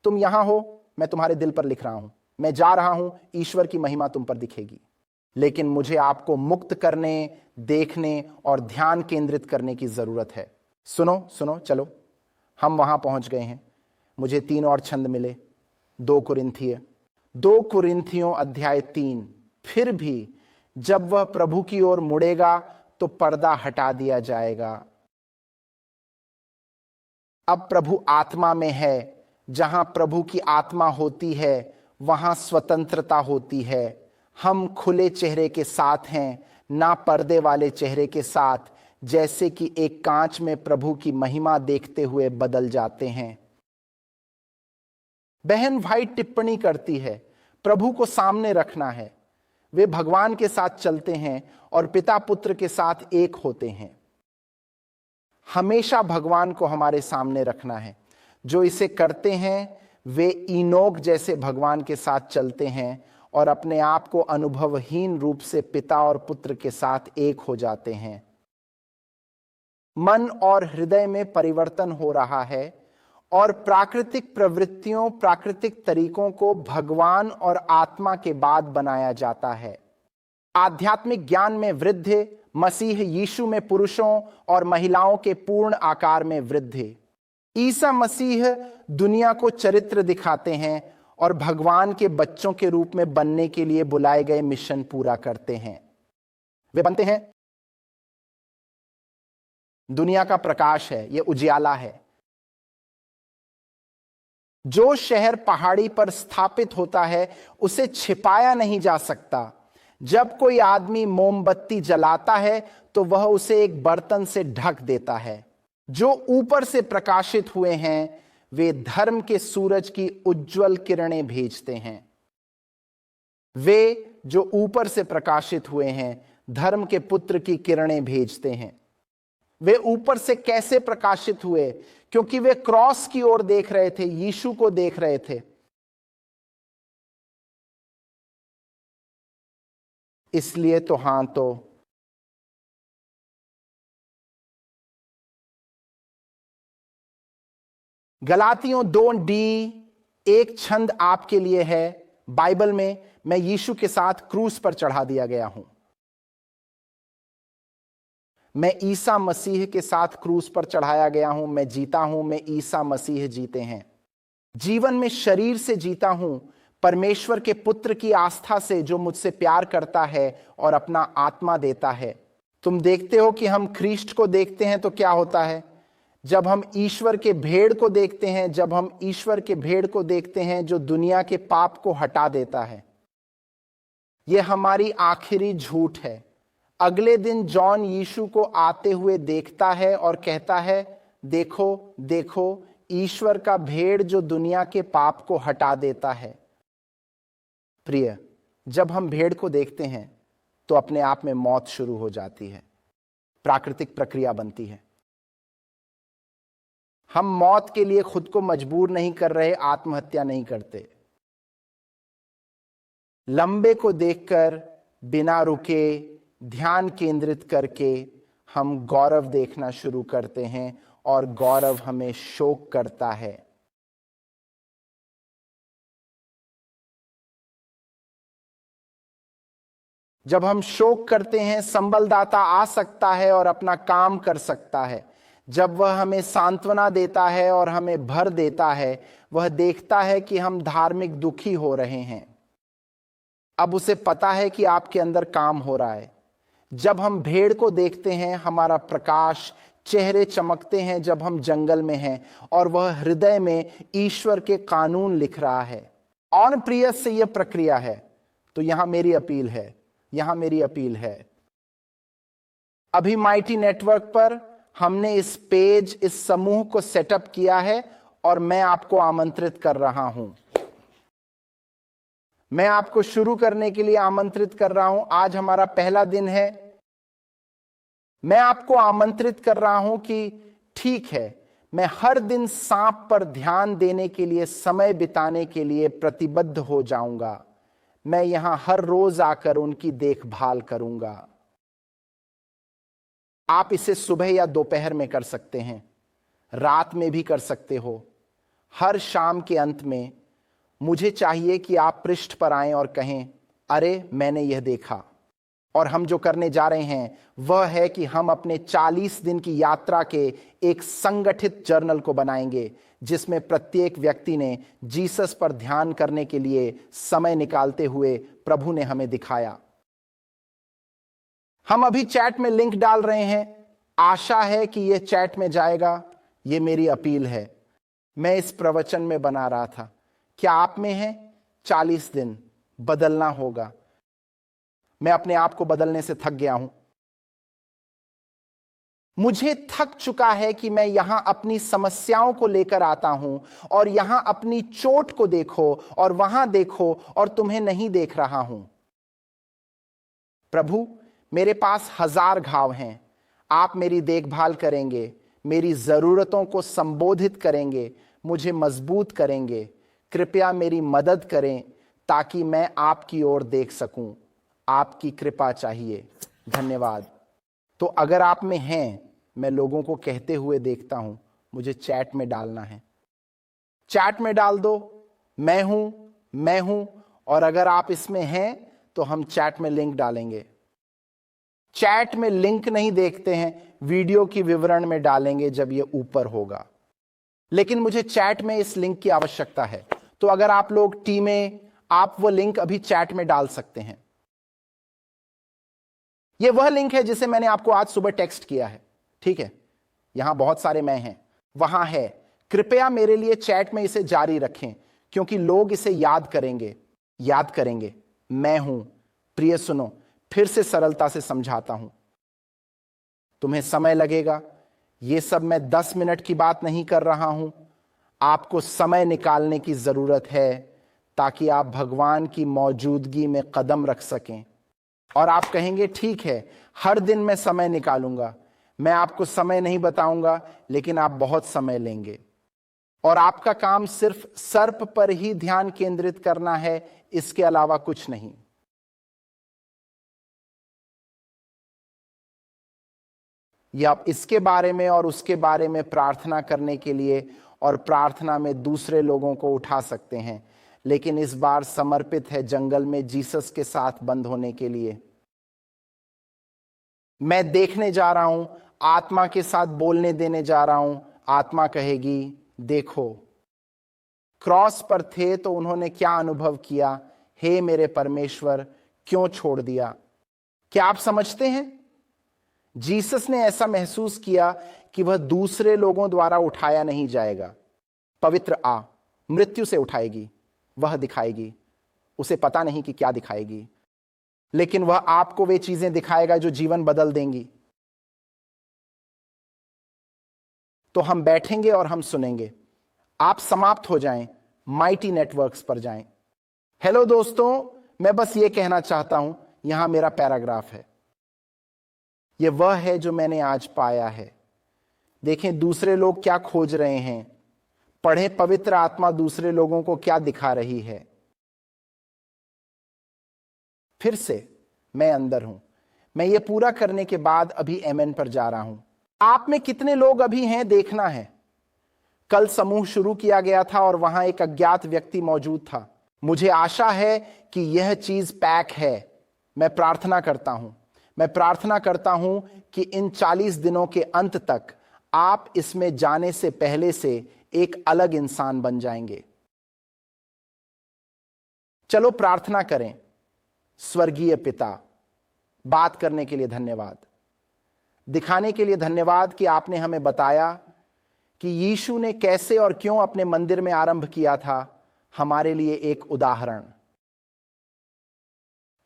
तुम यहां हो, मैं तुम्हारे दिल पर लिख रहा हूं। मैं जा रहा हूं, ईश्वर की महिमा तुम पर दिखेगी। लेकिन मुझे आपको मुक्त करने, देखने और ध्यान केंद्रित करने की जरूरत है। सुनो सुनो, चलो, हम वहां पहुंच गए हैं। मुझे 3 और छंद मिले। 2 कुरिन्थियों अध्याय 3। फिर भी जब वह प्रभु की ओर मुड़ेगा तो पर्दा हटा दिया जाएगा। अब प्रभु आत्मा में है। जहां प्रभु की आत्मा होती है, वहां स्वतंत्रता होती है। हम खुले चेहरे के साथ हैं, ना पर्दे वाले चेहरे के साथ, जैसे कि एक कांच में प्रभु की महिमा देखते हुए बदल जाते हैं। बहन व्हाइट टिप्पणी करती है, प्रभु को सामने रखना है। वे भगवान के साथ चलते हैं और पिता पुत्र के साथ एक होते हैं। हमेशा भगवान को हमारे सामने रखना है। जो इसे करते हैं वे इनोक जैसे भगवान के साथ चलते हैं और अपने आप को अनुभवहीन रूप से पिता और पुत्र के साथ एक हो जाते हैं। मन और हृदय में परिवर्तन हो रहा है और प्राकृतिक प्रवृत्तियों, प्राकृतिक तरीकों को भगवान और आत्मा के बाद बनाया जाता है। आध्यात्मिक ज्ञान में वृद्धि, मसीह यीशु में पुरुषों और महिलाओं के पूर्ण आकार में वृद्धि। ईसा मसीह दुनिया को चरित्र दिखाते हैं और भगवान के बच्चों के रूप में बनने के लिए बुलाए गए मिशन पूरा करते हैं। वे बनते हैं दुनिया का प्रकाश है, यह उजियाला है। जो शहर पहाड़ी पर स्थापित होता है उसे छिपाया नहीं जा सकता। जब कोई आदमी मोमबत्ती जलाता है तो वह उसे एक बर्तन से ढक देता है। जो ऊपर से प्रकाशित हुए हैं वे धर्म के सूरज की उज्जवल किरणें भेजते हैं। वे जो ऊपर से प्रकाशित हुए हैं धर्म के पुत्र की किरणें भेजते हैं। वे ऊपर से कैसे प्रकाशित हुए? क्योंकि वे क्रॉस की ओर देख रहे थे, यीशु को देख रहे थे। इसलिए तो हां, तो गलातियों 2D एक छंद आपके लिए है। बाइबल में मैं यीशु के साथ क्रूस पर चढ़ा दिया गया हूं। मैं ईसा मसीह के साथ क्रूस पर चढ़ाया गया हूं। मैं जीता हूं, मैं ईसा मसीह जीते हैं। जीवन में शरीर से जीता हूं, परमेश्वर के पुत्र की आस्था से जो मुझसे प्यार करता है और अपना आत्मा देता है। तुम देखते हो कि हम ख्रीष्ट को देखते हैं तो क्या होता है? जब हम ईश्वर के भेड़ को देखते हैं, जब हम ईश्वर के भेड़ को देखते हैं जो दुनिया के पाप को हटा देता है। यह हमारी आखिरी झूठ है। अगले दिन जॉन यीशु को आते हुए देखता है और कहता है, देखो देखो, ईश्वर का भेड़ जो दुनिया के पाप को हटा देता है। प्रिय, जब हम भेड़ को देखते हैं तो अपने आप में मौत शुरू हो जाती है, प्राकृतिक प्रक्रिया बनती है। हम मौत के लिए खुद को मजबूर नहीं कर रहे, आत्महत्या नहीं करते। लंबे को देखकर, बिना रुके, ध्यान केंद्रित करके हम गौरव देखना शुरू करते हैं और गौरव हमें शोक करता है। जब हम शोक करते हैं, संबलदाता आ सकता है और अपना काम कर सकता है। जब वह हमें सांत्वना देता है और हमें भर देता है, वह देखता है कि हम धार्मिक दुखी हो रहे हैं। अब उसे पता है कि आपके अंदर काम हो रहा है। जब हम भेड़ को देखते हैं, हमारा प्रकाश, चेहरे चमकते हैं जब हम जंगल में हैं और वह हृदय में ईश्वर के कानून लिख रहा है। और प्रिय से यह प्रक्रिया है। तो यहां मेरी अपील है, यहां मेरी अपील है। अभी माइटी नेटवर्क पर हमने इस पेज, इस समूह को सेटअप किया है और मैं आपको आमंत्रित कर रहा हूं। मैं आपको शुरू करने के लिए आमंत्रित कर रहा हूं। आज हमारा पहला दिन है। मैं आपको आमंत्रित कर रहा हूं कि ठीक है, मैं हर दिन सांप पर ध्यान देने के लिए, समय बिताने के लिए प्रतिबद्ध हो जाऊंगा। मैं यहां हर रोज आकर उनकी देखभाल करूंगा। आप इसे सुबह या दोपहर में कर सकते हैं, रात में भी कर सकते हो। हर शाम के अंत में मुझे चाहिए कि आप पृष्ठ पर आएं और कहें, अरे मैंने यह देखा। और हम जो करने जा रहे हैं वह है कि हम अपने 40 दिन की यात्रा के एक संगठित जर्नल को बनाएंगे, जिसमें प्रत्येक व्यक्ति ने जीसस पर ध्यान करने के लिए समय निकालते हुए प्रभु ने हमें दिखाया। हम अभी चैट में लिंक डाल रहे हैं। आशा है कि यह चैट में जाएगा। यह मेरी अपील है। मैं इस प्रवचन में बना रहा था, क्या आप में है? 40 दिन बदलना होगा। मैं अपने आप को बदलने से थक गया हूं। मुझे थक चुका है कि मैं यहां अपनी समस्याओं को लेकर आता हूं और यहां अपनी चोट को देखो और वहां देखो और तुम्हें नहीं देख रहा हूं। प्रभु, मेरे पास 1000 घाव हैं। आप मेरी देखभाल करेंगे, मेरी जरूरतों को संबोधित करेंगे, मुझे मजबूत करेंगे। कृपया मेरी मदद करें ताकि मैं आपकी ओर देख सकूं। आपकी कृपा चाहिए। धन्यवाद। तो अगर आप में हैं, मैं लोगों को कहते हुए देखता हूं, मुझे चैट में डालना है। चैट में डाल दो, मैं हूं, मैं हूं। और अगर आप इसमें हैं तो हम चैट में लिंक डालेंगे। चैट में लिंक नहीं देखते हैं, वीडियो की विवरण में डालेंगे जब ये ऊपर होगा। लेकिन मुझे चैट में इस लिंक की आवश्यकता है। तो अगर आप लोग टीमें, आप वो लिंक अभी चैट में डाल सकते हैं। ये वह लिंक है जिसे मैंने आपको आज सुबह टेक्स्ट किया है। ठीक है, यहां बहुत सारे मैं हैं, वहां है। कृपया मेरे लिए चैट में इसे जारी रखें, क्योंकि लोग इसे याद करेंगे। मैं हूं। प्रिय सुनो, फिर से सरलता से समझाता हूं। तुम्हें समय लगेगा। यह सब मैं 10 मिनट की बात नहीं कर रहा हूं। आपको समय निकालने की जरूरत है ताकि आप भगवान की मौजूदगी में कदम रख सकें। और आप कहेंगे, ठीक है, हर दिन मैं समय निकालूंगा। मैं आपको समय नहीं बताऊंगा, लेकिन आप बहुत समय लेंगे। और आपका काम सिर्फ सर्प पर ही ध्यान केंद्रित करना है, इसके अलावा कुछ नहीं। या आप इसके बारे में और उसके बारे में प्रार्थना करने के लिए और प्रार्थना में दूसरे लोगों को उठा सकते हैं, लेकिन इस बार समर्पित है जंगल में जीसस के साथ बंद होने के लिए। मैं देखने जा रहा हूं, आत्मा के साथ बोलने देने जा रहा हूं। आत्मा कहेगी, देखो, क्रॉस पर थे तो उन्होंने क्या अनुभव किया। हे मेरे परमेश्वर, क्यों छोड़ दिया? क्या आप समझते हैं? जीसस ने ऐसा महसूस किया कि वह दूसरे लोगों द्वारा उठाया नहीं जाएगा। पवित्र मृत्यु से उठाएगी, वह दिखाएगी। उसे पता नहीं कि क्या दिखाएगी, लेकिन वह आपको वे चीजें दिखाएगा जो जीवन बदल देंगी। तो हम बैठेंगे और हम सुनेंगे। आप समाप्त हो जाएं, माइटी नेटवर्क्स पर जाएं। हेलो दोस्तों, मैं बस ये कहना चाहता हूं, यहां मेरा पैराग्राफ है। यह वह है जो मैंने आज पाया है। देखें दूसरे लोग क्या खोज रहे हैं। पढ़ें पवित्र आत्मा दूसरे लोगों को क्या दिखा रही है। फिर से मैं अंदर हूं। मैं ये पूरा करने के बाद अभी एमएन पर जा रहा हूं। आप में कितने लोग अभी हैं देखना है। कल समूह शुरू किया गया था और वहां एक अज्ञात व्यक्ति मौजूद था। मुझे आशा है कि यह चीज पैक है। मैं प्रार्थना करता हूं कि इन 40 दिनों के अंत तक आप इसमें जाने से पहले से एक अलग इंसान बन जाएंगे। चलो प्रार्थना करें। स्वर्गीय पिता, बात करने के लिए धन्यवाद, दिखाने के लिए धन्यवाद कि आपने हमें बताया कि यीशु ने कैसे और क्यों अपने मंदिर में आरंभ किया था, हमारे लिए एक उदाहरण।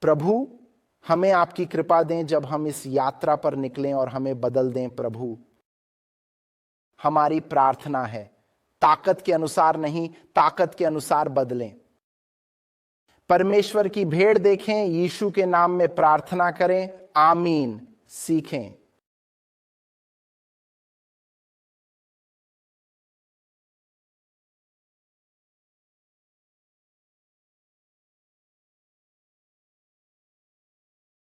प्रभु, हमें आपकी कृपा दें जब हम इस यात्रा पर निकलें और हमें बदल दें। प्रभु, हमारी प्रार्थना है, ताकत के अनुसार नहीं, ताकत के अनुसार बदलें। परमेश्वर की भेंट देखें, यीशु के नाम में प्रार्थना करें। आमीन। सीखें।